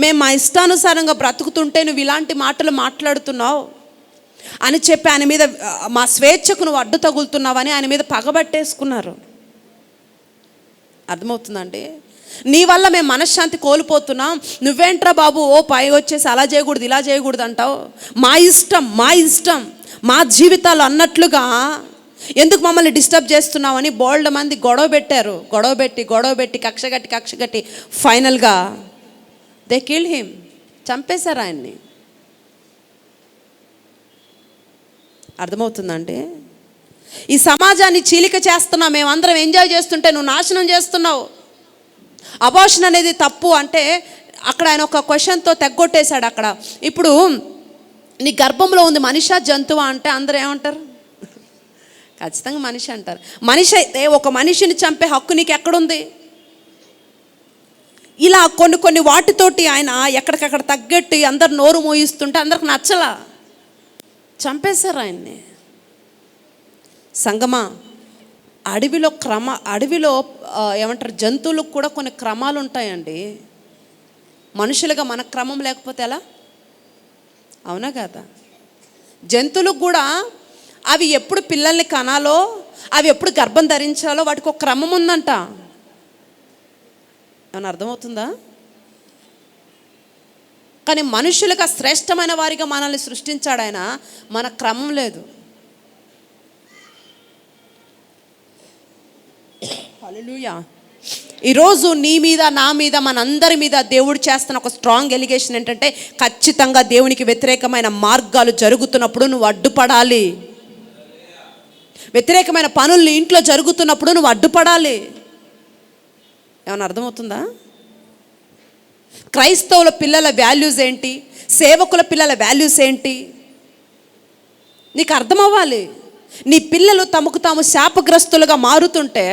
మేము మా ఇష్టానుసారంగా బ్రతుకుతుంటే నువ్వు ఇలాంటి మాటలు మాట్లాడుతున్నావు అని చెప్పి ఆయన మీద, మా స్వేచ్ఛకు నువ్వు అడ్డు తగులుతున్నావని ఆయన మీద పగబట్టేసుకున్నారు. అర్థమవుతుందండి? నీ వల్ల మేము మనశ్శాంతి కోల్పోతున్నాం, నువ్వేంట్రా బాబు ఓ పై వచ్చేసి అలా చేయకూడదు ఇలా చేయకూడదు అంటావు, మా ఇష్టం మా జీవితాలు అన్నట్లుగా ఎందుకు మమ్మల్ని డిస్టర్బ్ చేస్తున్నావని బోల్డ్ మంది గొడవ పెట్టి కక్ష కట్టి ఫైనల్గా దే కిల్ హిమ్, చంపేశారు ఆయన్ని. అర్థమవుతుందండి? ఈ సమాజాన్ని చీలిక చేస్తున్నావు, మేమందరం ఎంజాయ్ చేస్తుంటే నువ్వు నాశనం చేస్తున్నావు. అబార్షన్ అనేది తప్పు అంటే అక్కడ ఆయన ఒక క్వశ్చన్తో తెగ్గొట్టేశాడు. అక్కడ ఇప్పుడు నీ గర్భంలో ఉంది మనిషా జంతువా అంటే అందరూ ఏమంటారు? ఖచ్చితంగా మనిషి అంటారు. మనిషి అయితే ఒక మనిషిని చంపే హక్కు నీకు ఎక్కడుంది? ఇలా కొన్ని వాటితోటి ఆయన ఎక్కడికక్కడ తగ్గట్టు అందరు నోరు మోయిస్తుంటే అందరికి నచ్చలా, చంపేశారు ఆయన్ని. సంగమా, అడవిలో ఏమంటారు, జంతువులకు కూడా కొన్ని క్రమాలు ఉంటాయండి. మనుషులుగా మన క్రమం లేకపోతే ఎలా? అవునా కదా? జంతువులకు కూడా అవి ఎప్పుడు పిల్లల్ని కనాలో, అవి ఎప్పుడు గర్భం ధరించాలో వాటికి ఒక క్రమం ఉందంట. ఏమన్నా అర్థమవుతుందా? కానీ మనుషులుగా శ్రేష్టమైన వారిగా మనల్ని సృష్టించాడు ఆయన, మన క్రమం లేదు. హల్లెలూయా. ఈరోజు నీ మీద నా మీద మనందరి మీద దేవుడు చేస్తున్న ఒక స్ట్రాంగ్ ఎలిగేషన్ ఏంటంటే, ఖచ్చితంగా దేవునికి వ్యతిరేకమైన మార్గాలు జరుగుతున్నప్పుడు నువ్వు అడ్డుపడాలి. వ్యతిరేకమైన పనులు ఇంట్లో జరుగుతున్నప్పుడు నువ్వు అడ్డుపడాలి. ఏమన్నా అర్థమవుతుందా? క్రైస్తవుల పిల్లల వాల్యూస్ ఏంటి, సేవకుల పిల్లల వాల్యూస్ ఏంటి నీకు అర్థమవ్వాలి. నీ పిల్లలు తమకు తాము శాపగ్రస్తులుగా మారుతుంటే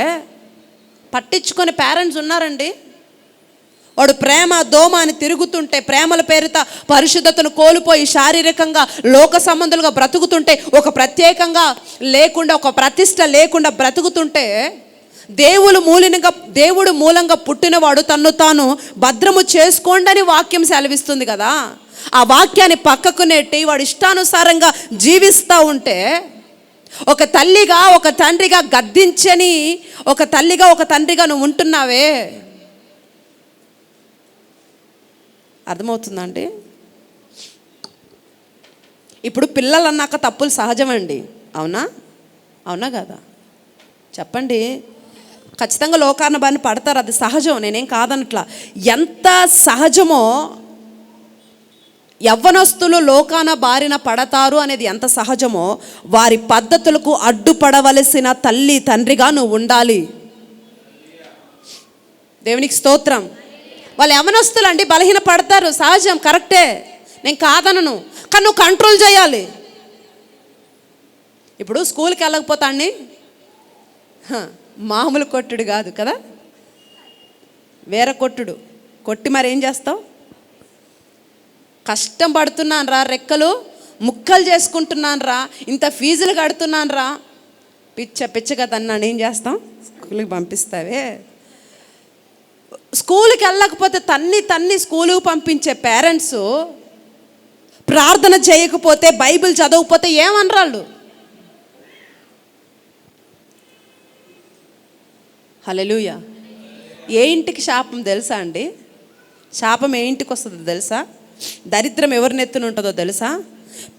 పట్టించుకొని పేరెంట్స్ ఉన్నారండి. వాడు ప్రేమ దోమ అని తిరుగుతుంటే, ప్రేమల పేరిట పరిశుద్ధతను కోల్పోయి శారీరకంగా లోక సంబంధులుగా బ్రతుకుతుంటే, ఒక ప్రత్యేకంగా లేకుండా, ఒక ప్రతిష్ట లేకుండా బ్రతుకుతుంటే, దేవుడు మూలంగా పుట్టినవాడు తన్ను తాను భద్రము చేసుకోండి అని వాక్యం సెలవిస్తుంది కదా. ఆ వాక్యాన్ని పక్కకు నెట్టి వాడు ఇష్టానుసారంగా జీవిస్తూ ఉంటే, ఒక తల్లిగా ఒక తండ్రిగా గద్దించని ఒక తల్లిగా ఒక తండ్రిగా నువ్వు ఉంటున్నావే. అర్థమవుతుందండి? ఇప్పుడు పిల్లలు అన్నాక తప్పులు సహజమండి. అవునా కదా? చెప్పండి. ఖచ్చితంగా లోకాన బారిన పడతారు, అది సహజం, నేనేం కాదనట్లా. ఎంత సహజమో యవ్వనస్తులు లోకాన బారిన పడతారు అనేది ఎంత సహజమో, వారి పద్ధతులకు అడ్డుపడవలసిన తల్లి తండ్రిగా నువ్వు ఉండాలి. దేవునికి స్తోత్రం. వాళ్ళు యవ్వనస్తులు అండి, బలహీన పడతారు, సహజం, కరెక్టే, నేను కాదనను. కానీ నువ్వు కంట్రోల్ చేయాలి. ఇప్పుడు స్కూల్కి వెళ్ళకపోతాన్ని మామూలు కొట్టుడు కాదు కదా, వేరే కొట్టి మరి ఏం చేస్తావు? కష్టం పడుతున్నాను రా, రెక్కలు ముక్కలు చేసుకుంటున్నాను రా, ఇంత ఫీజులు కడుతున్నాను రా, పిచ్చగా తన్నాను, ఏం చేస్తాం? స్కూల్కి పంపిస్తావే. స్కూల్కి వెళ్ళకపోతే తన్ని స్కూలుకి పంపించే పేరెంట్స్ ప్రార్థన చేయకపోతే, బైబిల్ చదవకపోతే ఏమనరాళ్ళు? హల్లెలూయా. ఏ ఇంటికి శాపం తెలుసా అండి? శాపం ఏ ఇంటికి వస్తుందో తెలుసా? దరిద్రం ఎవరి నెత్తున ఉంటుందో తెలుసా?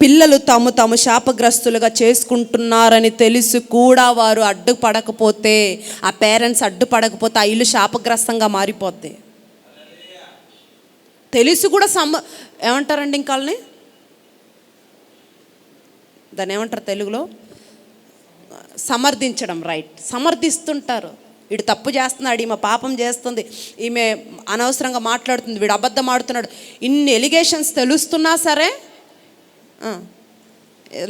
పిల్లలు తాము శాపగ్రస్తులుగా చేసుకుంటున్నారని తెలిసి కూడా వారు అడ్డుపడకపోతే, ఆ పేరెంట్స్ అడ్డుపడకపోతే ఆ ఇల్లు శాపగ్రస్తంగా మారిపోద్ది. తెలిసి కూడా ఏమంటారండి ఇంకాల్ని, దాన్ని ఏమంటారు తెలుగులో? సమర్థించడం. రైట్, సమర్థిస్తుంటారు. వీడు తప్పు చేస్తున్నాడు, ఈమె పాపం చేస్తుంది, ఈమె అనవసరంగా మాట్లాడుతుంది, వీడు అబద్ధం ఆడుతున్నాడు, ఇన్ని ఎలిగేషన్స్ తెలుస్తున్నా సరే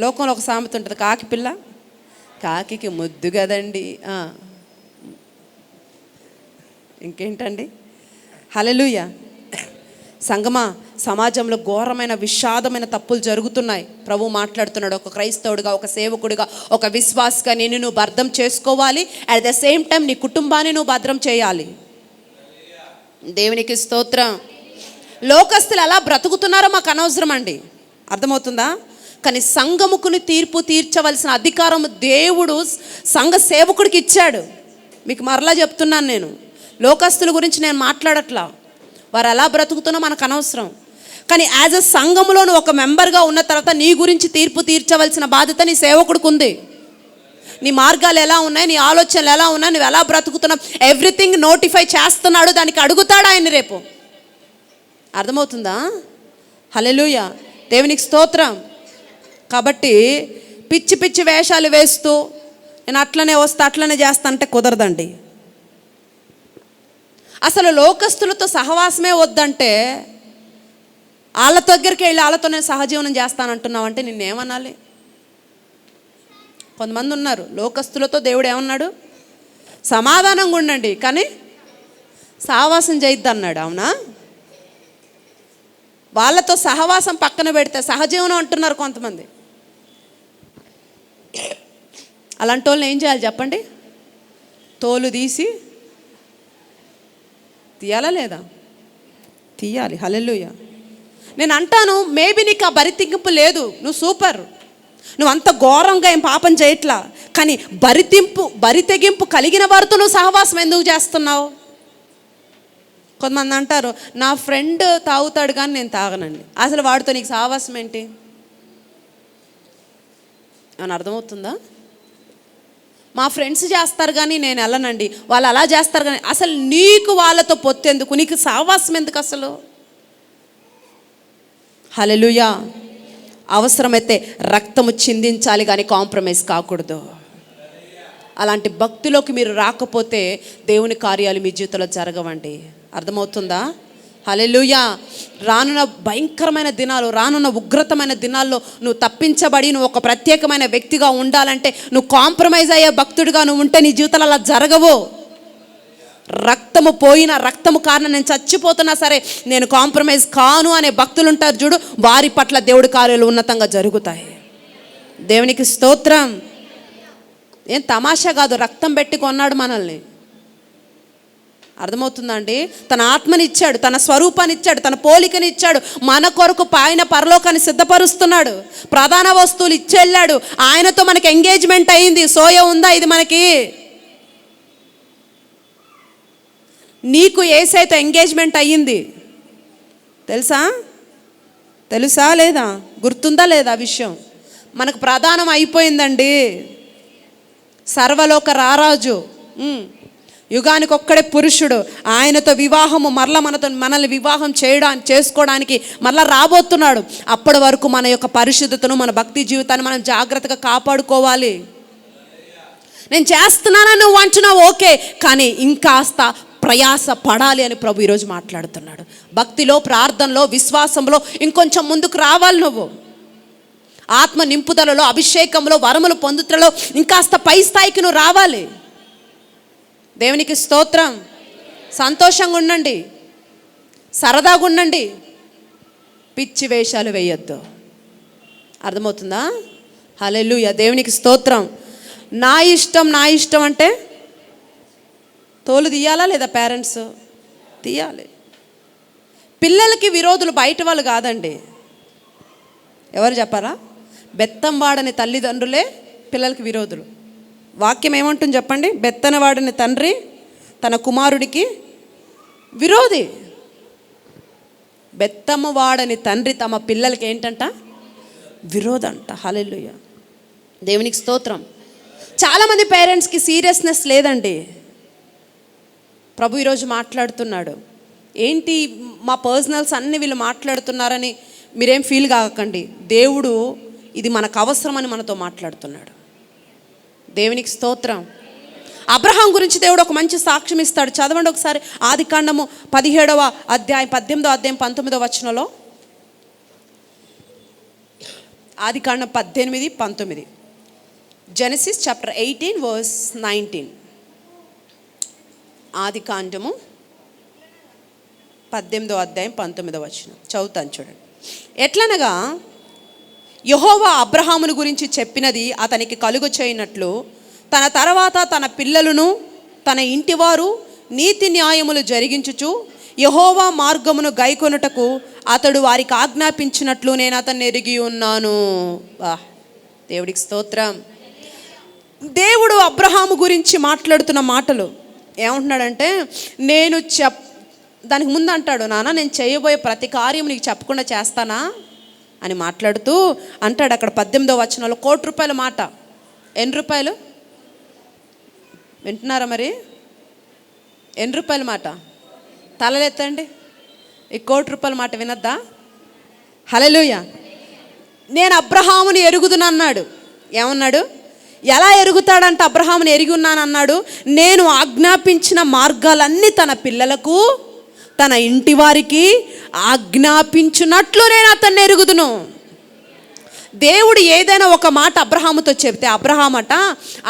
లోకంలో ఒక సామెత ఉంటుంది, కాకి పిల్ల కాకి ముద్దు కదండి. ఇంకేంటండి? హల్లెలూయా. సంగమా, సమాజంలో ఘోరమైన విషాదమైన తప్పులు జరుగుతున్నాయి. ప్రభు మాట్లాడుతున్నాడు, ఒక క్రైస్తవుడిగా, ఒక సేవకుడిగా, ఒక విశ్వాసగా నువ్వు భద్రం చేసుకోవాలి. అట్ ద సేమ్ టైం నీ కుటుంబాన్ని నువ్వు భద్రం చేయాలి. దేవునికి స్తోత్రం. లోకస్తులు ఎలా బ్రతుకుతున్నారో మాకు అనవసరం అండి, అర్థమవుతుందా? కానీ సంఘముకుని తీర్పు తీర్చవలసిన అధికారం దేవుడు సంఘ సేవకుడికి ఇచ్చాడు. మీకు మరలా చెప్తున్నాను, నేను లోకస్తుల గురించి నేను మాట్లాడట్లా, వారు ఎలా బ్రతుకుతున్నా మనకు అనవసరం. కానీ యాజ్ అ సంఘములో నువ్వు ఒక మెంబర్గా ఉన్న తర్వాత నీ గురించి తీర్పు తీర్చవలసిన బాధ్యత నీ సేవకుడికి ఉంది. నీ మార్గాలు ఎలా ఉన్నాయి, నీ ఆలోచనలు ఎలా ఉన్నాయి, నువ్వు ఎలా బ్రతుకుతున్నావు, ఎవ్రీథింగ్ నోటిఫై చేస్తున్నాడు. దానికి అడుగుతాడు ఆయన రేపు. అర్థమవుతుందా? హల్లెలూయా, దేవునికి స్తోత్రం. కాబట్టి పిచ్చి పిచ్చి వేషాలు వేస్తూ నేను అట్లనే వస్తా అట్లనే చేస్తా అంటే కుదరదండి. అసలు లోకస్తులతో సహవాసమే వద్దంటే వాళ్ళ దగ్గరికి వెళ్ళి వాళ్ళతో నేను సహజీవనం చేస్తానంటున్నావు అంటే నిన్నేమనాలి? కొంతమంది ఉన్నారు, లోకస్తులతో దేవుడు ఏమన్నాడు? సమాధానంగా ఉండండి కానీ సహవాసం చేయొద్దు అన్నాడు. అవునా? వాళ్ళతో సహవాసం పక్కన పెడితే సహజీవనం అంటున్నారు కొంతమంది. అలాంటి వాళ్ళని ఏం చేయాలి చెప్పండి? తోలు తీయాలా లేదా? తీయాలి. హల్లెలూయా. నేను అంటాను, మేబీ నీకు ఆ బరితెగింపు లేదు, నువ్వు సూపర్, నువ్వు అంత ఘోరంగా ఏం పాపం చేయట్లా, కానీ బరితెగింపు కలిగిన వారితో నువ్వు సహవాసం ఎందుకు చేస్తున్నావు? కొంతమంది అంటారు, నా ఫ్రెండ్ తాగుతాడు కానీ నేను తాగనండి. అసలు వాడితో నీకు సహవాసం ఏంటి అని అర్థమవుతుందా? మా ఫ్రెండ్స్ చేస్తారు కానీ నేను వెళ్ళనండి, వాళ్ళు అలా చేస్తారు కానీ. అసలు నీకు వాళ్ళతో పొత్తెందుకు? నీకు సహవాసం ఎందుకు అసలు? హల్లెలూయా. అవసరమైతే రక్తము చిందించాలి కానీ కాంప్రమైజ్ కాకూడదు. అలాంటి భక్తిలోకి మీరు రాకపోతే దేవుని కార్యాలు మీ జీవితంలో జరగవండి. అర్థమవుతుందా? హల్లెలూయా. రానున్న భయంకరమైన దినాలు, రానున్న ఉగ్రతమైన దినాల్లో నువ్వు తప్పించబడి నువ్వు ఒక ప్రత్యేకమైన వ్యక్తిగా ఉండాలంటే నువ్వు కాంప్రమైజ్ అయ్యే భక్తుడిగా నువ్వు ఉంటే నీ జీవితాలు అలా జరగవు. రక్తము పోయిన, రక్తము కారణం నేను చచ్చిపోతున్నా సరే నేను కాంప్రమైజ్ కాను అనే భక్తులు ఉంటారు చూడు, వారి పట్ల దేవుడి కార్యాలు ఉన్నతంగా జరుగుతాయి. దేవునికి స్తోత్రం. ఏం తమాషా కాదు, రక్తం పెట్టి కొన్నాడు మనల్ని. అర్థమవుతుందా అండి? తన ఆత్మని ఇచ్చాడు, తన స్వరూపాన్ని ఇచ్చాడు, తన పోలికని ఇచ్చాడు, మన కొరకు ఆయన పరలోకాన్ని సిద్ధపరుస్తున్నాడు, ప్రధాన వస్తువులు ఇచ్చెళ్ళాడు, ఆయనతో మనకి ఎంగేజ్మెంట్ అయింది. సోయ ఉందా ఇది మనకి? నీకు యేసయ్యతో ఎంగేజ్మెంట్ అయ్యింది తెలుసా లేదా? గుర్తుందా లేదా విషయం? మనకు ప్రధానం అయిపోయిందండి. సర్వలోక రారాజు, యుగానికి ఒక్కడే పురుషుడు, ఆయనతో వివాహము మనల్ని వివాహం చేసుకోవడానికి మరలా రాబోతున్నాడు. అప్పటి వరకు మన యొక్క పరిశుద్ధతను, మన భక్తి జీవితాన్ని మనం జాగ్రత్తగా కాపాడుకోవాలి. నేను చేస్తున్నానని నువ్వు అంటున్నావు ఓకే, కానీ ఇంకాస్త ప్రయాస పడాలి అని ప్రభు ఈరోజు మాట్లాడుతున్నాడు. భక్తిలో, ప్రార్థనలో, విశ్వాసంలో ఇంకొంచెం ముందుకు రావాలి. నువ్వు ఆత్మ నింపుదలలో, అభిషేకంలో, వరములు పొందుటలో ఇంకాస్త పై స్థాయికి నువ్వు రావాలి. దేవునికి స్తోత్రం. సంతోషంగా ఉండండి, సరదాగా ఉండండి, పిచ్చి వేషాలు వేయొద్దు. అర్థమవుతుందా? హల్లెలూయా, దేవునికి స్తోత్రం. నా ఇష్టం అంటే తోలు తీయాలా లేదా? పేరెంట్స్ తీయాలి. పిల్లలకి విరోధులు బయట వాళ్ళు కాదండి. ఎవరు చెప్పారా? బెత్తం వాడని తల్లిదండ్రులే పిల్లలకి విరోధులు. వాక్యం ఏమంటుంది చెప్పండి? బెత్తనవాడని తండ్రి తన కుమారుడికి విరోధి. బెత్తము వాడని తండ్రి తమ పిల్లలకి ఏంటంట? విరోధంట. హల్లెలూయా, దేవునికి స్తోత్రం. చాలామంది పేరెంట్స్కి సీరియస్నెస్ లేదండి. ప్రభు ఈరోజు మాట్లాడుతున్నాడు. ఏంటి మా పర్సనల్స్ అన్నీ వీళ్ళు మాట్లాడుతున్నారని మీరేం ఫీల్ కాకండి. దేవుడు ఇది మనకు అవసరమని మనతో మాట్లాడుతున్నాడు. దేవునికి స్తోత్రం. అబ్రహాం గురించి దేవుడు ఒక మంచి సాక్ష్యం ఇస్తాడు. చదవండి ఒకసారి ఆదికాండము 17వ అధ్యాయం 18వ అధ్యాయం 19వ వచనంలో. ఆదికాండం 18:19. Genesis chapter 18 verse 19. ఆదికాండము 18వ అధ్యాయం 19వ వచనం చదువుతాను చూడండి. ఎట్లనగా యెహోవా అబ్రహామును గురించి చెప్పినది అతనికి కలుగ చేయనట్లు తన తర్వాత తన పిల్లలను తన ఇంటివారు నీతి న్యాయములు జరిగించుచు యెహోవా మార్గమును గైకొనుటకు అతడు వారికి ఆజ్ఞాపించినట్లు నేను అతన్ని ఎరిగి ఉన్నాను. దేవుడికి స్తోత్రం. దేవుడు అబ్రహాము గురించి మాట్లాడుతున్న మాటలు ఏమంటున్నాడంటే, నేను దానికి ముందు అంటాడు, నాన్న నేను చేయబోయే ప్రతి కార్యం నీకు చెప్పకుండా చేస్తానా అని మాట్లాడుతూ అంటాడు. అక్కడ 18వ వచనంలో ₹1,00,00,000 మాట. ఎన్ని రూపాయలు వింటున్నారా మరి? ఎన్ని రూపాయల మాట? తలలెత్తండి. ఈ ₹1,00,00,000 మాట వినద్దా? హల్లెలూయా. నేను అబ్రహాముని ఎరుగుదునన్నాడు. ఏమన్నాడు? ఎలా ఎరుగుతాడంట? అబ్రహాముని ఎరిగి ఉన్నాను అన్నాడు. నేను ఆజ్ఞాపించిన మార్గాలన్నీ తన పిల్లలకు తన ఇంటి వారికి ఆజ్ఞాపించున్నట్లు నేను అతన్ని ఎరుగుదును. దేవుడు ఏదైనా ఒక మాట అబ్రహాముతో చెబితే అబ్రహామట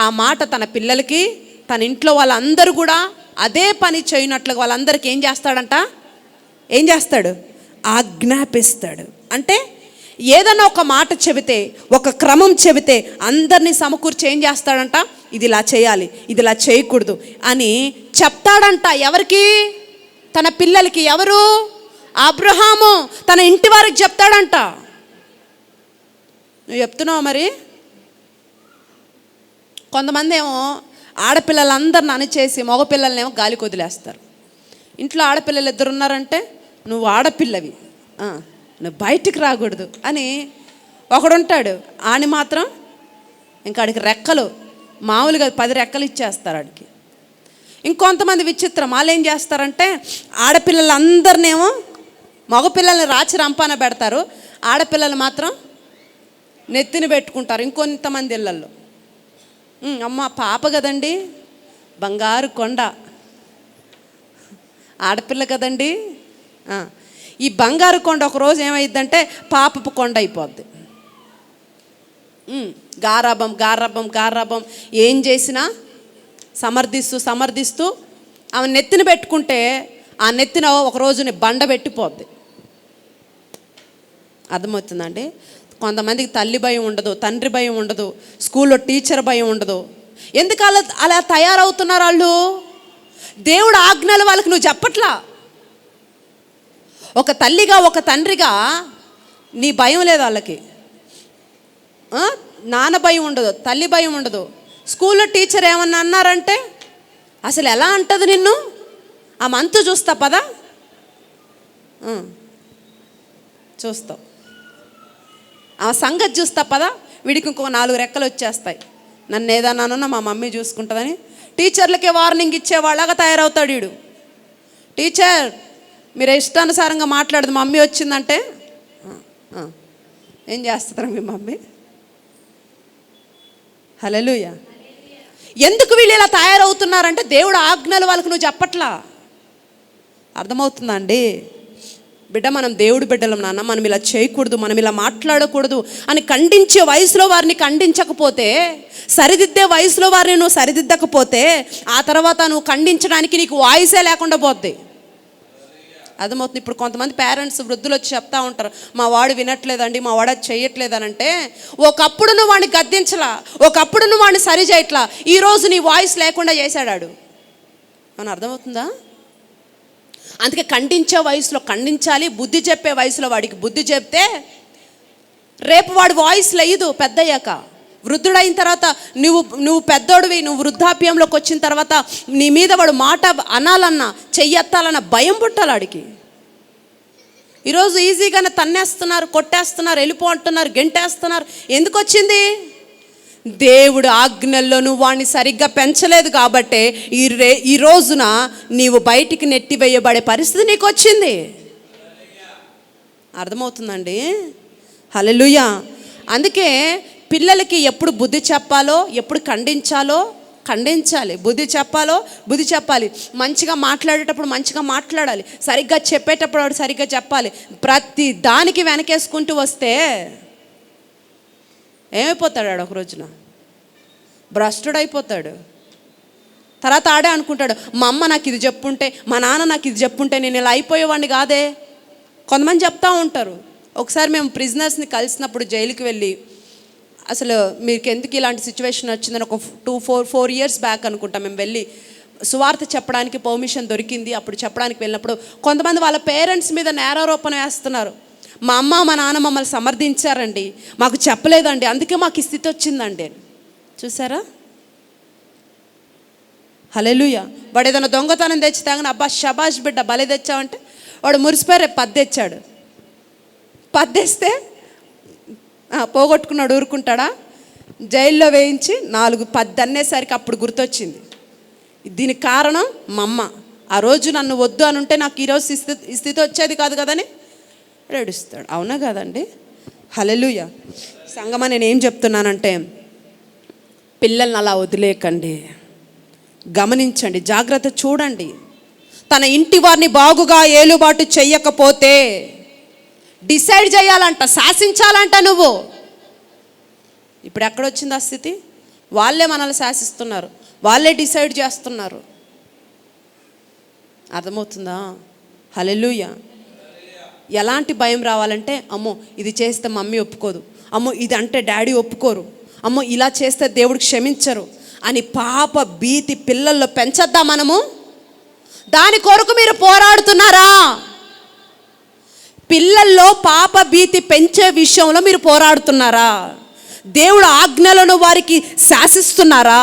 ఆ మాట తన పిల్లలకి తన ఇంట్లో వాళ్ళందరూ కూడా అదే పని చేయనట్లుగా వాళ్ళందరికీ ఏం చేస్తాడంట? ఏం చేస్తాడు? ఆజ్ఞాపిస్తాడు. అంటే ఏదైనా ఒక మాట చెబితే, ఒక క్రమం చెబితే అందరినీ సమకూర్చి ఏం చేస్తాడంట? ఇది ఇలా చేయాలి, ఇది ఇలా చేయకూడదు అని చెప్తాడంట. ఎవరికి? తన పిల్లలకి. ఎవరు? అబ్రహాము తన ఇంటి వారికి చెప్తాడంట. నువ్వు చెప్తున్నావు మరి? కొంతమంది ఏమో ఆడపిల్లలందరిని అణిచేసి మగపిల్లలనేమో గాలికి వదిలేస్తారు. ఇంట్లో ఆడపిల్లలు 2 ఉన్నారంటే నువ్వు ఆడపిల్లవి, నువ్వు బయటికి రాకూడదు అని ఒకడుంటాడు. ఆని మాత్రం ఇంకా ఆడికి రెక్కలు మామూలుగా 10 రెక్కలు ఇచ్చేస్తారు ఆడికి. ఇంకొంతమంది విచిత్రం, వాళ్ళు ఏం చేస్తారంటే ఆడపిల్లలందరినేమో మగపిల్లల్ని రాచి రంపాన పెడతారు, ఆడపిల్లలు మాత్రం నెత్తిని పెట్టుకుంటారు. ఇంకొంతమంది ఇళ్ళల్లో అమ్మ పాప కదండి బంగారు కొండ, ఆడపిల్ల కదండి. ఈ బంగారు కొండ ఒకరోజు ఏమైందంటే పాపపు కొండ అయిపోద్ది. గారాబం గారాబం గారాబం ఏం చేసినా సమర్థిస్తూ ఆమె నెత్తిన పెట్టుకుంటే ఆ నెత్తిన ఒక రోజుని బండ పెట్టిపోద్ది. అర్థమవుతుందండి? కొంతమందికి తల్లి భయం ఉండదు, తండ్రి భయం ఉండదు, స్కూల్లో టీచర్ భయం ఉండదు. ఎందుకు అలా తయారవుతున్నారు వాళ్ళు? దేవుడు ఆజ్ఞలు వాళ్ళకి నువ్వు చెప్పట్లా. ఒక తల్లిగా ఒక తండ్రిగా నీ భయం లేదు వాళ్ళకి. నాన్న భయం ఉండదు, తల్లి భయం ఉండదు. స్కూల్లో టీచర్ ఏమన్నా అన్నారంటే అసలు ఎలా అంటది నిన్ను? ఆ మంతు చూస్తా పదా, చూస్తావు. ఆ సంగతి చూస్తా పదా, వీడికి ఇంకొక 4 రెక్కలు వచ్చేస్తాయి, నన్ను ఏదన్నానన్నా మా మమ్మీ చూసుకుంటుందని టీచర్లకే వార్నింగ్ ఇచ్చేవాళ్ళగా తయారవుతాడు వీడు. టీచర్ మీరు ఇష్టానుసారంగా మాట్లాడదు, మమ్మీ వచ్చిందంటే ఏం చేస్తారు మీ మమ్మీ? హల్లెలూయా. ఎందుకు వీళ్ళు ఇలా తయారవుతున్నారంటే దేవుడు ఆజ్ఞలు వాళ్ళకు నువ్వు చెప్పట్లా. అర్థమవుతుందా అండి? బిడ్డ, మనం దేవుడు బిడ్డలం నాన్న, మనం ఇలా చేయకూడదు, మనం ఇలా మాట్లాడకూడదు అని ఖండించే వయసులో వారిని ఖండించకపోతే, సరిదిద్దే వయసులో వారిని నువ్వు సరిదిద్దకపోతే ఆ తర్వాత నువ్వు ఖండించడానికి నీకు వాయిసే లేకుండా పోద్ది. అర్థమవుతుంది? ఇప్పుడు కొంతమంది పేరెంట్స్ వృద్ధులు వచ్చి చెప్తా ఉంటారు, మా వాడు వినట్లేదండి, మా వాడు అది చేయట్లేదనంటే ఒకప్పుడు నువ్వు వాడిని గద్దించలా, ఒకప్పుడు నువ్వు వాడిని సరి చేయట్లా, ఈరోజు నీ వాయిస్ లేకుండా చేశాడాడు అని. అర్థమవుతుందా? అందుకే ఖండించే వయసులో ఖండించాలి, బుద్ధి చెప్పే వయసులో వాడికి బుద్ధి చెప్తే రేపు వాడి వాయిస్ లేదు. పెద్దయ్యాక వృద్ధుడైన తర్వాత నువ్వు పెద్దోడివి, నువ్వు వృద్ధాప్యంలోకి వచ్చిన తర్వాత నీ మీద వాడు మాట అనాలన్నా చెయ్యెత్తాలన్న భయం పుట్టాలి వాడికి. ఈరోజు ఈజీగానే తన్నేస్తున్నారు, కొట్టేస్తున్నారు, వెళ్ళిపో అంటున్నారు, గెంటేస్తున్నారు. ఎందుకు వచ్చింది? దేవుడు ఆజ్ఞల్లో నువ్వు వాడిని సరిగ్గా పెంచలేదు కాబట్టే ఈ రోజున నీవు బయటికి నెట్టివేయబడే పరిస్థితి నీకు వచ్చింది. అర్థమవుతుందండి? హల్లెలూయా. అందుకే పిల్లలకి ఎప్పుడు బుద్ధి చెప్పాలో, ఎప్పుడు ఖండించాలో ఖండించాలి. బుద్ధి చెప్పాలో బుద్ధి చెప్పాలి. మంచిగా మాట్లాడేటప్పుడు మంచిగా మాట్లాడాలి. సరిగ్గా చెప్పేటప్పుడు వాడు సరిగ్గా చెప్పాలి. ప్రతి దానికి వెనకేసుకుంటూ వస్తే ఏమైపోతాడు? ఆడు ఒక రోజున భ్రష్టుడైపోతాడు. తర్వాత ఆడే అనుకుంటాడు, మా అమ్మ నాకు ఇది చెప్పుంటే, మా నాన్న నాకు ఇది చెప్పుంటే నేను ఇలా అయిపోయేవాడిని కాదే. కొంతమంది చెప్తూ ఉంటారు. ఒకసారి మేము ప్రిజనర్స్ని కలిసినప్పుడు జైలుకి వెళ్ళి, అసలు మీకు ఎందుకు ఇలాంటి సిచ్యువేషన్ వచ్చిందని ఒక 4 years బ్యాక్ అనుకుంటా మేము వెళ్ళి సువార్త చెప్పడానికి పర్మిషన్ దొరికింది. అప్పుడు చెప్పడానికి వెళ్ళినప్పుడు కొంతమంది వాళ్ళ పేరెంట్స్ మీద నేరారోపణ వేస్తున్నారు. మా అమ్మ మా నాన్న మమ్మల్ని సమర్థించారండి, మాకు చెప్పలేదండి, అందుకే మాకు ఈ స్థితి వచ్చిందండి. చూసారా? హల్లెలూయా. వాడు ఏదైనా దొంగతనం తెచ్చి తాగిన, అబ్బా షబాష్ బిడ్డ బలి తెచ్చావంటే వాడు మురిసిపోయి రేపు 10 తెచ్చాడు. 10 తెస్తే పోగొట్టుకున్నాడు, ఊరుకుంటాడా? జైల్లో వేయించి 4-10 అనేసరికి అప్పుడు గుర్తొచ్చింది, దీనికి కారణం మా అమ్మ. ఆ రోజు నన్ను వద్దు అని ఉంటే నాకు ఈరోజు ఈ స్థితి వచ్చేది కాదు కదని ఏడుస్తాడు. అవునా కదండి? హల్లెలూయా. సంగమా, నేను ఏం చెప్తున్నానంటే, పిల్లల్ని అలా వదిలేకండి, గమనించండి, జాగ్రత్త చూడండి. తన ఇంటి వారిని బాగుగా ఏలుబాటు చెయ్యకపోతే డిసైడ్ చేయాలంట, శాసించాలంట. నువ్వు ఇప్పుడు ఎక్కడొచ్చింది ఆ స్థితి? వాళ్ళే మనల్ని శాసిస్తున్నారు, వాళ్ళే డిసైడ్ చేస్తున్నారు. అర్థమవుతుందా? హల్లెలూయా. ఎలాంటి భయం రావాలంటే, అమ్మో ఇది చేస్తే మమ్మీ ఒప్పుకోదు, అమ్మో ఇది అంటే డాడీ ఒప్పుకోరు, అమ్మో ఇలా చేస్తే దేవుడు క్షమించరు అని పాప భీతి పిల్లల్లో పెంచద్దా మనము? దాని కొరకు మీరు పోరాడుతున్నారా? పిల్లల్లో పాప భీతి పెంచే విషయంలో మీరు పోరాడుతున్నారా? దేవుడు ఆజ్ఞలను వారికి శాసిస్తున్నారా?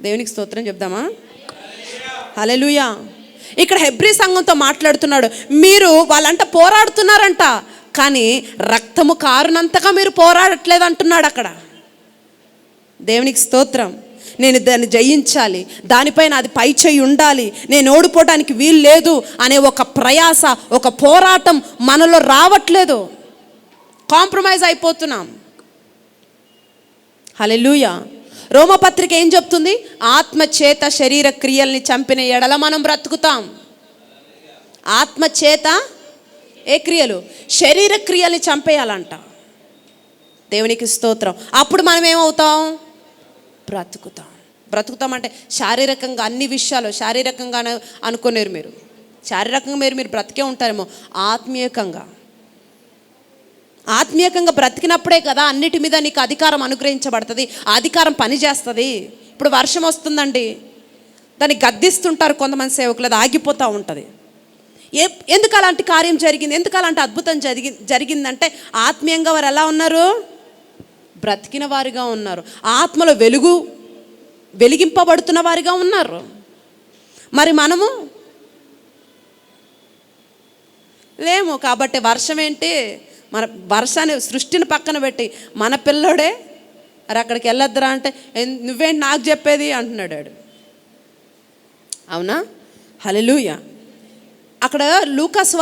దేవునికి స్తోత్రం చెప్దామా? హల్లెలూయా. ఇక్కడ హెబ్రీ సంఘంతో మాట్లాడుతున్నాడు. మీరు వాళ్ళంట పోరాడుతున్నారంట, కానీ రక్తము కారునంతగా మీరు పోరాడట్లేదు అంటున్నాడు అక్కడ. దేవునికి స్తోత్రం. నేను దాన్ని జయించాలి, దానిపైన అది పై చేయి ఉండాలి, నేను ఓడిపోవడానికి వీలు లేదు అనే ఒక ప్రయాస, ఒక పోరాటం మనలో రావట్లేదు. కాంప్రమైజ్ అయిపోతున్నాం. హల్లెలూయా. రోమపత్రిక ఏం చెప్తుంది? ఆత్మచేత శరీర క్రియల్ని చంపిన ఎడల మనం బ్రతుకుతాం. ఆత్మచేత ఏ క్రియలు? శరీర క్రియల్ని చంపేయాలంట. దేవునికి స్తోత్రం. అప్పుడు మనం ఏమవుతాం? బ్రతుకుతాం. బ్రతుకుతాం అంటే శారీరకంగా అన్ని విషయాలు శారీరకంగా అనుకునేరు మీరు. శారీరకంగా మీరు బ్రతికే ఉంటారేమో. ఆత్మీయంగా బ్రతికినప్పుడే కదా అన్నిటి మీద నీకు అధికారం అనుగ్రహించబడుతుంది, ఆ అధికారం పనిచేస్తుంది. ఇప్పుడు వర్షం వస్తుందండి, దాన్ని గద్దిస్తుంటారు కొంతమంది సేవకులు, అది ఆగిపోతూ ఉంటుంది. ఎందుకు అలాంటి కార్యం జరిగింది, ఎందుకు అలాంటి అద్భుతం జరిగిందంటే ఆత్మీయంగా వారు ఎలా ఉన్నారు? బ్రతికిన వారిగా ఉన్నారు, ఆత్మలో వెలిగింపబడుతున్న వారిగా ఉన్నారు. మరి మనము లేము. కాబట్టి వర్షం ఏంటి? మన వర్షాన్ని సృష్టిని పక్కన పెట్టి మన పిల్లోడే అరే అక్కడికి వెళ్ళొద్దురా అంటే నువ్వేంటి నాకు చెప్పేది అంటున్నాడు వాడు. అవునా? హల్లెలూయా. అక్కడ లూకాసు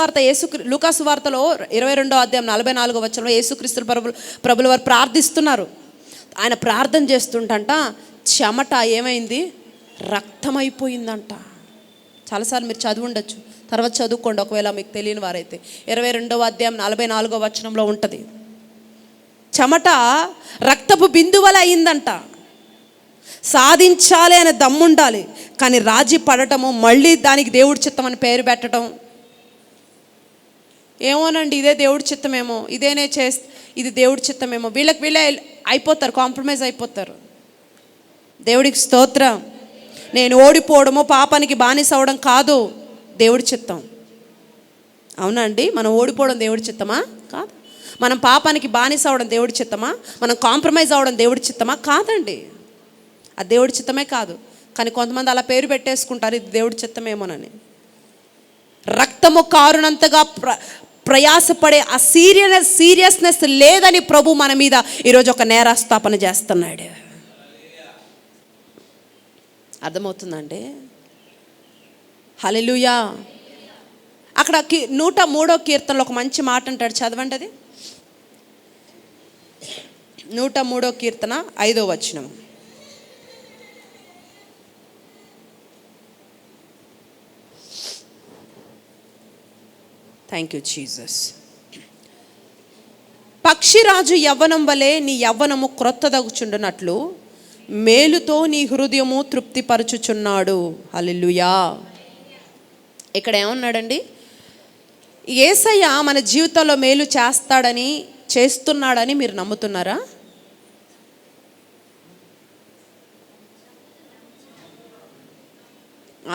వార్తలో 22వ అధ్యాయం 44వ వచనంలో యేసుక్రీస్తు ప్రభుల వారు ప్రార్థిస్తున్నారు. ఆయన ప్రార్థన చేస్తుంటంట చెమట ఏమైంది? రక్తమైపోయిందంట. చాలాసార్లు మీరు చదివి ఉండొచ్చు, తర్వాత చదువుకోండి ఒకవేళ మీకు తెలియని వారైతే. 22వ అధ్యాయం 44వ వచనంలో ఉంటుంది. చెమట రక్తపు బిందువల అయిందంట. సాధించాలి అనే దమ్ముండాలి, కానీ రాజీ పడటము, మళ్ళీ దానికి దేవుడి చిత్తం అని పేరు పెట్టడం, ఏమోనండి ఇదే దేవుడి చిత్తమేమో, ఇది దేవుడి చిత్తమేమో, వీళ్ళే అయిపోతారు, కాంప్రమైజ్ అయిపోతారు. దేవుడికి స్తోత్రం. నేను ఓడిపోవడము, పాపానికి బానిస అవడం కాదు దేవుడి చిత్తం. అవునండి, మనం ఓడిపోవడం దేవుడి చిత్తమా? కాదు. మనం పాపానికి బానిస అవడం దేవుడి చిత్తమా? మనం కాంప్రమైజ్ అవడం దేవుడి చిత్తమా? కాదండి, అది దేవుడి చిత్తమే కాదు. కానీ కొంతమంది అలా పేరు పెట్టేసుకుంటారు ఇది దేవుడి చిత్తమేమోనని. రక్తము కారునంతగా ప్రయాసపడే ఆ సీరియస్నెస్ లేదని ప్రభు మన మీద ఈరోజు ఒక నేరాస్థాపన చేస్తున్నాడు. అర్థమవుతుందండి? హల్లెలూయా. అక్కడ 103వ కీర్తనలో ఒక మంచి మాట అంటాడు, చదవండి. అది 103 కీర్తన 5వ వచనం. Thank you Jesus. పక్షిరాజు యవ్వనం వలె నీ యవ్వనము క్రొత్తదగుచుండునట్లు మేలుతో నీ హృదయము తృప్తిపరచుచున్నాడు. హల్లెలూయా. ఇక్కడ ఏమన్నాడండి? యేసయ్య మన జీవితంలో మేలు చేస్తున్నాడని మీరు నమ్ముతున్నారా?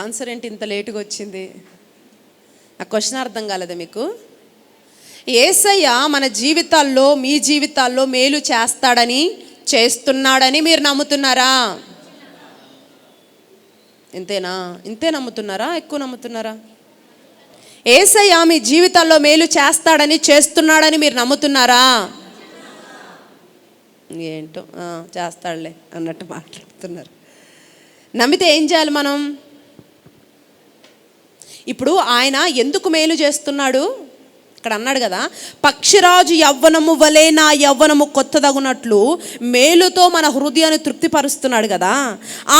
ఆన్సర్ ఏంటి ఇంత లేటుగా వచ్చింది? ఆ క్వశ్చన్ అర్థం కాలేదా మీకు? యేసయ్య మన జీవితాల్లో, మీ జీవితాల్లో మేలు చేస్తున్నాడని మీరు నమ్ముతున్నారా? ఇంతేనా? ఇంతే నమ్ముతున్నారా? ఎక్కువ నమ్ముతున్నారా? యేసయ్య మీ జీవితాల్లో మేలు చేస్తున్నాడని మీరు నమ్ముతున్నారా? ఏంటో చేస్తాడులే అన్నట్టు మాట్లాడుతున్నారు. నమ్మితే ఏం చేయాలి మనం? ఇప్పుడు ఆయన ఎందుకు మేలు చేస్తున్నాడు? ఇక్కడ అన్నాడు కదా, పక్షిరాజు యవ్వనము వలె నా యవ్వనము కొత్తదగునట్లు మేలుతో మన హృదయాన్ని తృప్తిపరుస్తున్నాడు కదా.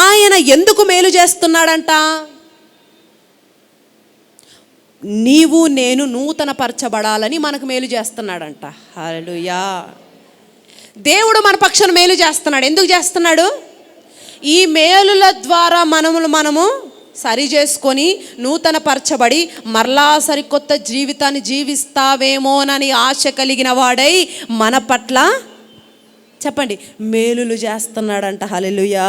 ఆయన ఎందుకు మేలు చేస్తున్నాడంట? నీవు నేను నూతన పరచబడాలని మనకు మేలు చేస్తున్నాడంట. హల్లెలూయా. దేవుడు మన పక్షాన మేలు చేస్తున్నాడు. ఎందుకు చేస్తున్నాడు? ఈ మేలుల ద్వారా మనము సరి చేసుకొని నూతన పరచబడి మరలా సరికొత్త జీవితాన్ని జీవిస్తావేమోనని ఆశ కలిగిన వాడై మన పట్ల చెప్పండి మేలులు చేస్తున్నాడంట. హల్లెలూయా.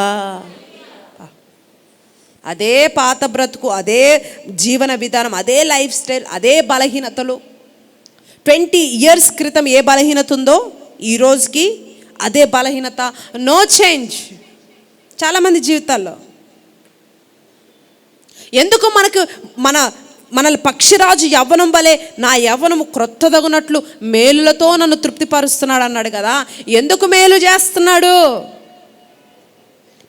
అదే పాత బ్రతుకు, అదే జీవన విధానం, అదే లైఫ్ స్టైల్, అదే బలహీనతలు 20 years క్రితం ఏ బలహీనత ఉందో ఈ రోజుకి అదే బలహీనత. నో చేంజ్ చాలామంది జీవితాల్లో. ఎందుకు మనల్ని పక్షిరాజు యవ్వనం వలె నా యవ్వనము క్రొత్తదగునట్లు మేలులతో నన్ను తృప్తిపరుస్తున్నాడు అన్నాడు కదా. ఎందుకు మేలు చేస్తున్నాడు?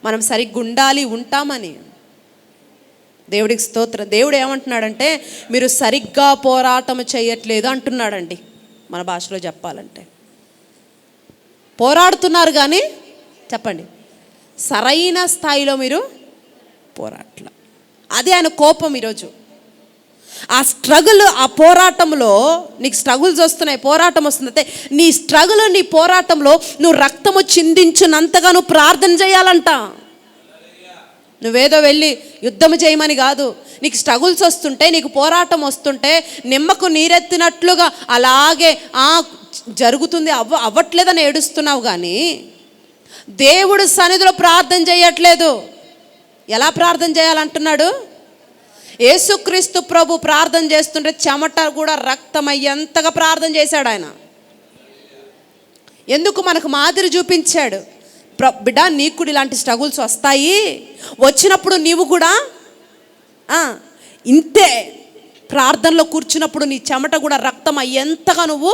మనం సరిగ్గా ఉండాలి, ఉంటామని. దేవుడికి స్తోత్రం. దేవుడు ఏమంటున్నాడంటే మీరు సరిగ్గా పోరాటం చేయట్లేదు అంటున్నాడండి. మన భాషలో చెప్పాలంటే పోరాడుతున్నారు కానీ చెప్పండి సరైన స్థాయిలో మీరు పోరాటం. అదే ఆయన కోపం ఈరోజు. ఆ స్ట్రగుల్, ఆ పోరాటంలో నీకు స్ట్రగుల్స్ వస్తున్నాయి, పోరాటం వస్తుంది. అయితే నీ స్ట్రగుల్, నీ పోరాటంలో నువ్వు రక్తము చిందించినంతగా నువ్వు ప్రార్థన చేయాలంట. నువ్వేదో వెళ్ళి యుద్ధం చేయమని కాదు. నీకు స్ట్రగుల్స్ వస్తుంటే, నీకు పోరాటం వస్తుంటే నిమ్మకు నీరెత్తినట్లుగా అలాగే జరుగుతుంది అవ్వట్లేదని ఏడుస్తున్నావు కానీ దేవుడు సన్నిధిలో ప్రార్థన చేయట్లేదు. ఎలా ప్రార్థన చేయాలంటున్నాడు? యేసుక్రీస్తు ప్రభు ప్రార్థన చేస్తుంటే చెమట కూడా రక్తమయ్యేంతగా ప్రార్థన చేశాడు ఆయన. ఎందుకు? మనకు మాదిరి చూపించాడు. బిడ్డ నీకు కూడా ఇలాంటి స్ట్రగుల్స్ వస్తాయి, వచ్చినప్పుడు నీవు కూడా ఇంతే ప్రార్థనలో కూర్చున్నప్పుడు నీ చెమట కూడా రక్తం అయ్యేంతగా నువ్వు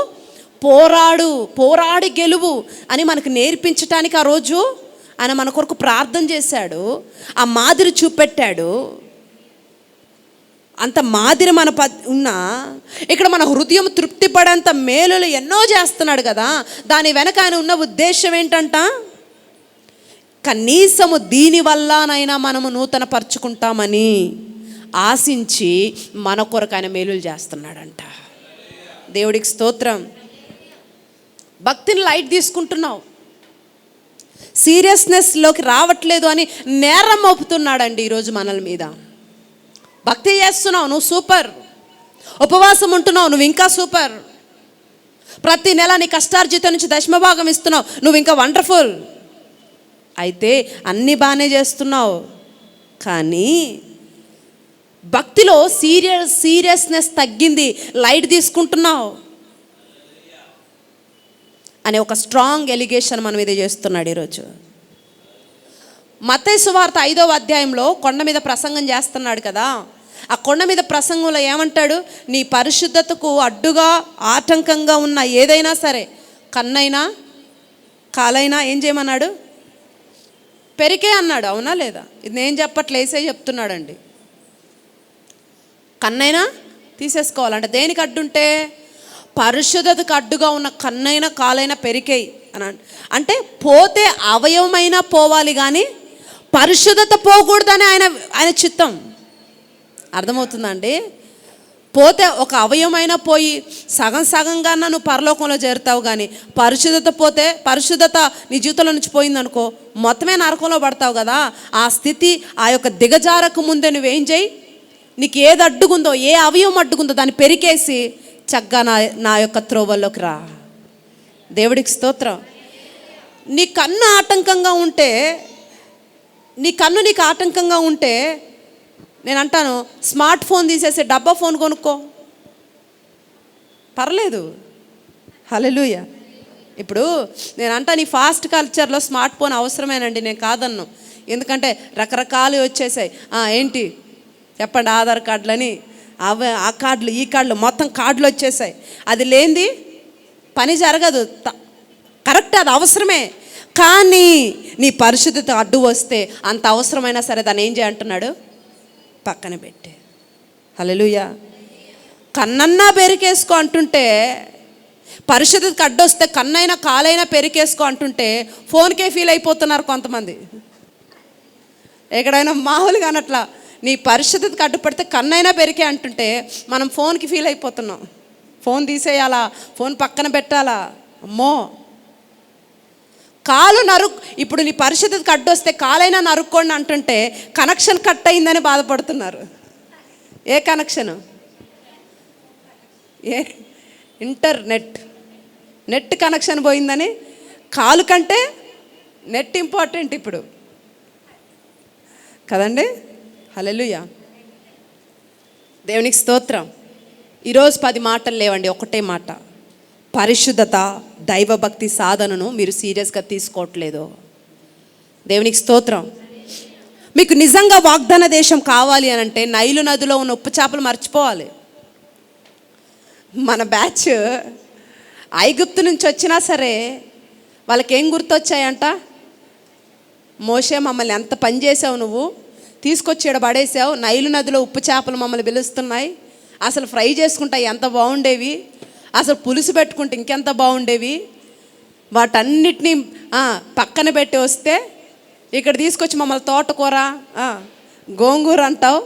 పోరాడి గెలువు అని మనకు నేర్పించటానికి ఆ రోజు ఆయన మన కొరకు ప్రార్థన చేశాడు. ఆ మాదిరి చూపెట్టాడు. అంత మాదిరి మన ఉన్నా ఇక్కడ మన హృదయం తృప్తిపడేంత మేలులు ఎన్నో చేస్తున్నాడు కదా. దాని వెనక ఆయన ఉన్న ఉద్దేశం ఏంటంట? కనీసము దీనివల్లనైనా మనము నూతన పరుచుకుంటామని ఆశించి మన కొరకు ఆయన మేలులు చేస్తున్నాడంట. దేవుడికి స్తోత్రం. భక్తిని లైట్ తీసుకుంటున్నావు, సీరియస్నెస్లోకి రావట్లేదు అని నేరం మోపుతున్నాడండి ఈరోజు మనల మీద. భక్తి చేస్తున్నావు, నువ్వు సూపర్. ఉపవాసం ఉంటున్నావు, నువ్వు ఇంకా సూపర్. ప్రతి నెల నీ కష్టార్జితం నుంచి దశమభాగం ఇస్తున్నావు, నువ్వు ఇంకా వండర్ఫుల్. అయితే అన్నీ బాగానే చేస్తున్నావు కానీ భక్తిలో సీరియస్నెస్ తగ్గింది, లైట్ తీసుకుంటున్నావు అనే ఒక స్ట్రాంగ్ ఎలిగేషన్ మన మీద చేస్తున్నాడు ఈరోజు. మత్తయి సువార్త 5వ అధ్యాయంలో కొండ మీద ప్రసంగం చేస్తున్నాడు కదా. ఆ కొండ మీద ప్రసంగంలో ఏమంటాడు? నీ పరిశుద్ధతకు అడ్డుగా ఆటంకంగా ఉన్న ఏదైనా సరే, కన్నైనా కాలైనా ఏం చేయమన్నాడు? పెరికే అన్నాడు. అవునా లేదా? ఇది నేను చెప్పట్లేసే చెప్తున్నాడండి. కన్నైనా తీసేసుకోవాలంటే దేనికి అడ్డుంటే? పరిశుద్ధతకు అడ్డుగా ఉన్న కన్నైనా కాలైనా పెరికేయి. అని అంటే పోతే అవయవమైనా పోవాలి కానీ పరిశుద్ధత పోకూడదని ఆయన చిత్తం. అర్థమవుతుందా అండి? పోతే ఒక అవయవమైనా పోయి సగం సగంగా నువ్వు పరలోకంలో చేరుతావు, కానీ పరిశుద్ధత పోతే, పరిశుద్ధత నీ జీవితంలో నుంచి పోయిందనుకో మొత్తమే నరకంలో పడతావు కదా. ఆ స్థితి, ఆ యొక్క దిగజారకు ముందే నువ్వేం చేయి, నీకు ఏది అడ్డుకుందో, ఏ అవయవం అడ్డుకుందో దాన్ని పెరికేసి చక్కగా నా యొక్క త్రోవల్లోకి రా. దేవుడికి స్తోత్రం. నీ కన్ను ఆటంకంగా ఉంటే, నీకు ఆటంకంగా ఉంటే నేను అంటాను, స్మార్ట్ ఫోన్ తీసేసి డబ్బా ఫోన్ కొనుక్కో, పర్లేదు. హల్లెలూయా. ఇప్పుడు నేను అంటాను, ఈ ఫాస్ట్ కల్చర్లో స్మార్ట్ ఫోన్ అవసరమేనండి, నేను కాదన్ను. ఎందుకంటే రకరకాలు వచ్చేసాయి. ఏంటి చెప్పండి, ఆధార్ కార్డులని, ఆ కార్డులు, ఈ కార్డులు, మొత్తం కార్డులు వచ్చేసాయి. అది లేనిది పని జరగదు. కరెక్ట్, అది అవసరమే. కానీ నీ పరిశుద్ధత అడ్డు వస్తే అంత అవసరమైనా సరే దాన్ని ఏం చేయంటున్నాడు, పక్కన పెట్టే. హల్లెలూయా. కన్నన్నా పెరికేసుకో అంటుంటే, పరిశుద్ధతకు అడ్డొస్తే కన్నైనా కాలైనా పెరికేసుకో అంటుంటే ఫోన్కే ఫీల్ అయిపోతున్నారు కొంతమంది. ఎక్కడైనా మామూలుగా అట్లా నీ పరిశుద్ధతకు అడ్డుపడితే కన్నైనా పెరికే అంటుంటే మనం ఫోన్కి ఫీల్ అయిపోతున్నాం. ఫోన్ తీసేయాలా, ఫోన్ పక్కన పెట్టాలా, అమ్మో. కాలు ఇప్పుడు నీ పరిశుద్ధతకు అడ్డొస్తే కాలైనా నరుక్కోండి అంటుంటే కనెక్షన్ కట్ అయిందని బాధపడుతున్నారు. ఏ కనెక్షను? నెట్ కనెక్షన్ పోయిందని. కాలు కంటే నెట్ ఇంపార్టెంట్ ఇప్పుడు కదండి. హల్లెలూయా. దేవునికి స్తోత్రం. ఈరోజు 10 మాటలు లేవండి, ఒకటే మాట. పరిశుద్ధత, దైవభక్తి సాధనను మీరు సీరియస్గా తీసుకోవట్లేదు. దేవునికి స్తోత్రం. మీకు నిజంగా వాగ్దాన దేశం కావాలి అని అంటే నైలు నదిలో ఉన్న ఉప్పు చేపలు మర్చిపోవాలి. మన బ్యాచ్ ఐగుప్తు నుంచి వచ్చినా సరే వాళ్ళకి ఏం గుర్తొచ్చాయంట, మోషే మమ్మల్ని ఎంత పని చేసావు, నువ్వు తీసుకొచ్చి ఈడ పడేసావు, నైలు నదిలో ఉప్పు చేపలు మమ్మల్ని పిలుస్తున్నాయి, అసలు ఫ్రై చేసుకుంటా ఎంత బాగుండేవి, అసలు పులుసు పెట్టుకుంటే ఇంకెంత బాగుండేవి, వాటన్నిటినీ పక్కన పెట్టి వస్తే ఇక్కడ తీసుకొచ్చి మమ్మల్ని తోటకూర, గోంగూర అంటావు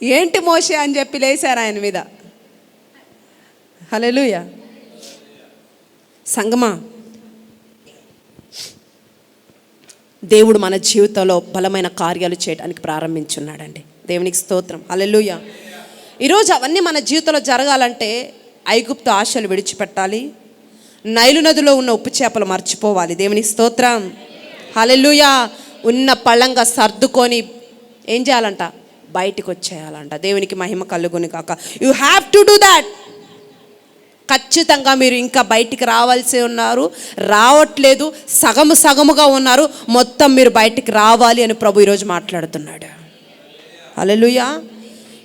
ఏంటి మోషే అని చెప్పి లేశారు ఆయన మీద. హల్లెలూయా. సంగమా, దేవుడు మన జీవితంలో బలమైన కార్యాలు చేయడానికి ప్రారంభించున్నాడండి. దేవునికి స్తోత్రం. హల్లెలూయా. ఈరోజు అవన్నీ మన జీవితంలో జరగాలంటే ఐగుప్తు ఆశలు విడిచిపెట్టాలి, నైలు నదిలో ఉన్న ఉప్పు చేపలు మర్చిపోవాలి. దేవునికి స్తోత్రం. హల్లెలూయా. ఉన్న పళ్ళంగా సర్దుకొని ఏం చేయాలంట, బయటికి వచ్చేయాలంట. దేవునికి మహిమ కలుగుని కాక. You have to do that. ఖచ్చితంగా మీరు ఇంకా బయటికి రావాల్సి ఉన్నారు, రావట్లేదు, సగముగా ఉన్నారు, మొత్తం మీరు బయటికి రావాలి అని ప్రభు ఈరోజు మాట్లాడుతున్నాడు. హల్లెలూయా.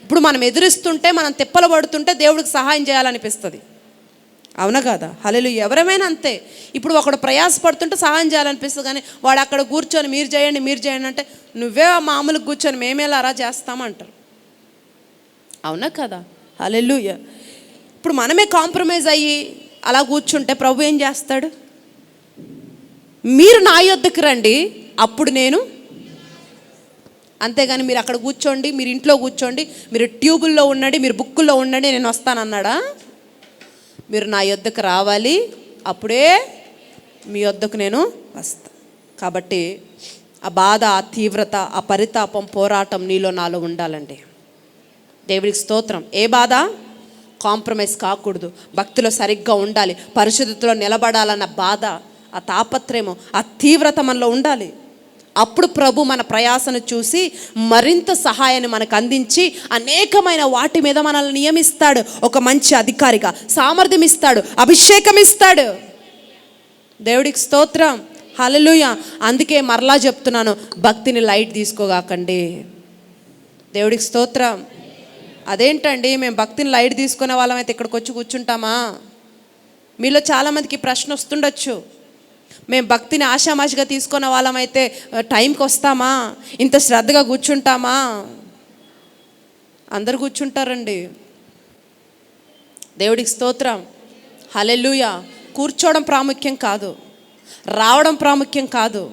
ఇప్పుడు మనం ఎదురిస్తుంటే, మనం తిప్పలు పడుతుంటే దేవుడికి సహాయం చేయాలనిపిస్తుంది, అవునా కదా? హల్లెలూయా. ఎవరైనా అంతే. ఇప్పుడు ఒకడు ప్రయాసపడుతుంటే సహాయం చేయాలనిపిస్తుంది, కానీ వాడు అక్కడ కూర్చొని మీరు చేయండి అంటే నువ్వే మామూలుగా కూర్చొని మేమేలారా చేస్తామంటారు, అవునా కదా? హల్లెలూయా. ఇప్పుడు మనమే కాంప్రమైజ్ అయ్యి అలా కూర్చుంటే ప్రభు ఏం చేస్తాడు, మీరు నా యొద్దకు రండి అప్పుడు నేను, అంతేగాని మీరు అక్కడ కూర్చోండి, మీరు ఇంట్లో కూర్చోండి, మీరు ట్యూబుల్లో ఉండండి, మీరు బుక్కుల్లో ఉండండి, నేను వస్తానన్నాడా? మీరు నా యొద్దకు రావాలి, అప్పుడే మీ యొద్దకు నేను వస్తా. కాబట్టి ఆ బాధ, ఆ తీవ్రత, ఆ పరితాపం, పోరాటం నీలో నాలో ఉండాలండి. దేవుడికి స్తోత్రం. ఏ బాధ? కాంప్రమైజ్ కాకూడదు, భక్తిలో సరిగ్గా ఉండాలి, పరిశుద్ధతలో నిలబడాలన్న బాధ, ఆ తాపత్రయము, ఆ తీవ్రత మనలో ఉండాలి. అప్పుడు ప్రభు మన ప్రయాసను చూసి మరింత సహాయాన్ని మనకు అందించి అనేకమైన వాటి మీద మనల్ని నియమిస్తాడు. ఒక మంచి అధికారిగా సామర్థ్యం ఇస్తాడు, అభిషేకం ఇస్తాడు. దేవుడికి స్తోత్రం. హల్లెలూయా. అందుకే మరలా చెప్తున్నాను, భక్తిని లైట్ తీసుకోగాకండి. దేవుడికి స్తోత్రం. అదేంటండి మేము భక్తిని లైట్ తీసుకునే వాళ్ళమైతే ఇక్కడికి వచ్చి కూర్చుంటామా? మీలో చాలామందికి ప్రశ్న వస్తుండొచ్చు, మేము భక్తిని ఆషామాషిగా తీసుకున్న వాళ్ళమైతే టైంకి వస్తామా, ఇంత శ్రద్ధగా కూర్చుంటామా? అందరు కూర్చుంటారండి. దేవుడికి స్తోత్రం. హల్లెలూయా. కూర్చోవడం ప్రాముఖ్యం కాదు, రావడం ప్రాముఖ్యం కాదు,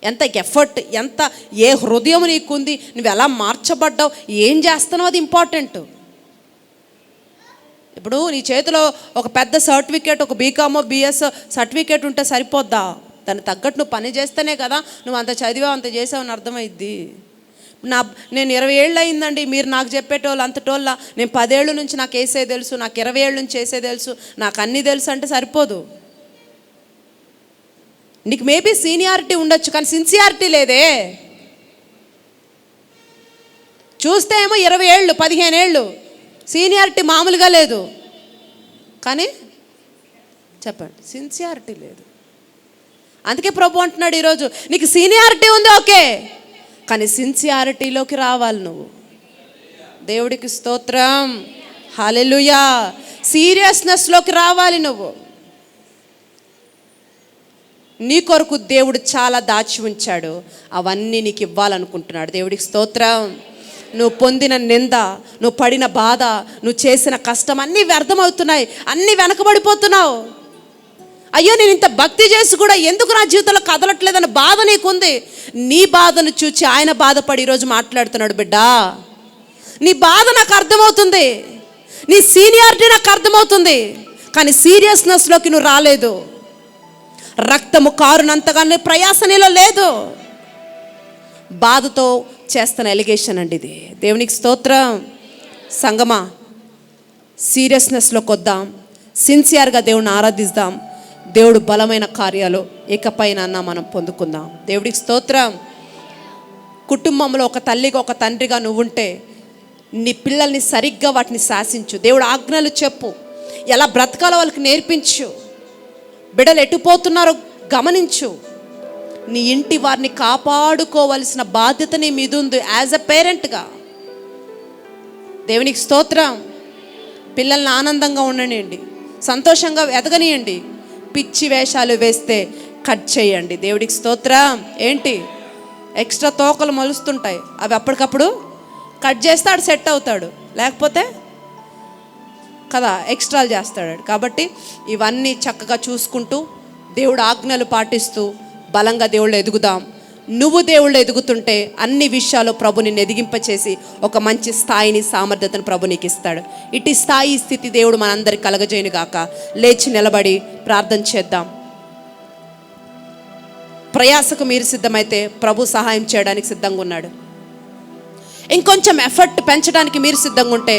ఎంత ఎఫర్ట్, ఎంత ఏ హృదయం నీకుంది, నువ్వు ఎలా మార్చబడ్డావు, ఏం చేస్తున్నావు, అది ఇంపార్టెంట్. ఇప్పుడు నీ చేతిలో ఒక పెద్ద సర్టిఫికేట్, ఒక బీకామో బిఎస్ సర్టిఫికేట్ ఉంటే సరిపోద్దా? దానికి తగ్గట్టు నువ్వు పని చేస్తేనే కదా నువ్వు అంత చదివావు, అంత చేసావు అని అర్థమైద్ది. నేను 20 ఏళ్ళు అయిందండి, మీరు నాకు చెప్పేటోళ్ళు అంతటోళ్ళ, నేను 10 ఏళ్ళ నుంచి నాకు వేసే తెలుసు, నాకు 20 ఏళ్ళ నుంచి వేసే తెలుసు, నాకు అన్నీ తెలుసు అంటే సరిపోదు. నీకు మేబీ సీనియారిటీ ఉండొచ్చు, కానీ సిన్సియారిటీ లేదే. చూస్తే ఏమో 20 ఏళ్ళు 15 ఏళ్ళు, సీనియారిటీ మామూలుగా లేదు, కానీ చెప్పండి సిన్సియారిటీ లేదు. అందుకే ప్రభు అంటున్నాడు ఈరోజు, నీకు సీనియారిటీ ఉంది ఓకే, కానీ సిన్సియారిటీలోకి రావాలి నువ్వు. దేవుడికి స్తోత్రం, హల్లెలూయా. సీరియస్నెస్లోకి రావాలి నువ్వు. నీ కొరకు దేవుడు చాలా దాచి ఉంచాడు, అవన్నీ నీకు ఇవ్వాలనుకుంటున్నాడు. దేవుడికి స్తోత్రం. నువ్వు పొందిన నింద, నువ్వు పడిన బాధ, నువ్వు చేసిన కష్టం అన్నీ వ్యర్థమవుతున్నాయి, అన్నీ వెనకబడిపోతున్నావు. అయ్యో నేను ఇంత భక్తి చేసి కూడా ఎందుకు నా జీవితంలో కదలట్లేదన్న బాధ నీకుంది. నీ బాధను చూచి ఆయన బాధపడి ఈరోజు మాట్లాడుతున్నాడు, బిడ్డా నీ బాధ నాకు అర్థమవుతుంది, నీ సీనియారిటీ నాకు అర్థమవుతుంది, కానీ సీరియస్నెస్లోకి నువ్వు రాలేదు. రక్తము కారునంతగా ప్రయాస నీలో లేదు. బాధతో చేస్తున్న ఎలిగేషన్ అండి ఇది. దేవునికి స్తోత్రం. సంగమా, సీరియస్నెస్లోకి వద్దాం, సిన్సియర్గా దేవుడిని ఆరాధిద్దాం. దేవుడు బలమైన కార్యాలు ఇకపైన మనం పొందుకుందాం. దేవుడికి స్తోత్రం. కుటుంబంలో ఒక తల్లిగా ఒక తండ్రిగా నువ్వుంటే నీ పిల్లల్ని సరిగ్గా వాటిని శాసించు. దేవుడు ఆజ్ఞలు చెప్పు, ఎలా బ్రతకాలో వాళ్ళకి నేర్పించు. బిడ్డలు ఎటుపోతున్నారో గమనించు. నీ ఇంటి వారిని కాపాడుకోవలసిన బాధ్యత నీ మీద ఉంది యాజ్ అ పేరెంట్గా. దేవునికి స్తోత్రం. పిల్లల్ని ఆనందంగా ఉండనియండి, సంతోషంగా ఎదగనియండి. పిచ్చి వేషాలు వేస్తే కట్ చేయండి. దేవుడికి స్తోత్రం. ఏంటి ఎక్స్ట్రా తోకలు మొలుస్తుంటాయి, అవి అప్పటికప్పుడు కట్ చేస్తే ఆడు సెట్ అవుతాడు, లేకపోతే కదా ఎక్స్ట్రాలు చేస్తాడు. కాబట్టి ఇవన్నీ చక్కగా చూసుకుంటూ దేవుడు ఆజ్ఞలు పాటిస్తూ బలంగా దేవుళ్ళు ఎదుగుదాం. నువ్వు దేవుళ్ళు ఎదుగుతుంటే అన్ని విషయాలు ప్రభు నిన్ను ఎదిగింపచేసి ఒక మంచి స్థాయిని, సామర్థ్యతను ప్రభు నీకు ఇస్తాడు. ఇటు స్థాయి స్థితి దేవుడు మనందరికి కలగజేయును గాక. లేచి నిలబడి ప్రార్థన చేద్దాం. ప్రయాసకు మీరు సిద్ధమైతే ప్రభు సహాయం చేయడానికి సిద్ధంగా ఉన్నాడు. ఇంకొంచెం ఎఫర్ట్ పెంచడానికి మీరు సిద్ధంగా ఉంటే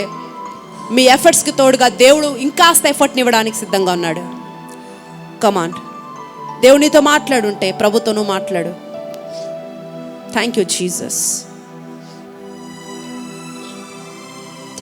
మీ ఎఫర్ట్స్కి తోడుగా దేవుడు ఇంకాస్త ఎఫర్ట్ని ఇవ్వడానికి సిద్ధంగా ఉన్నాడు. కమాండ్, దేవునితో మాట్లాడుంటే ప్రభుతోనూ మాట్లాడు. Thank you Jesus.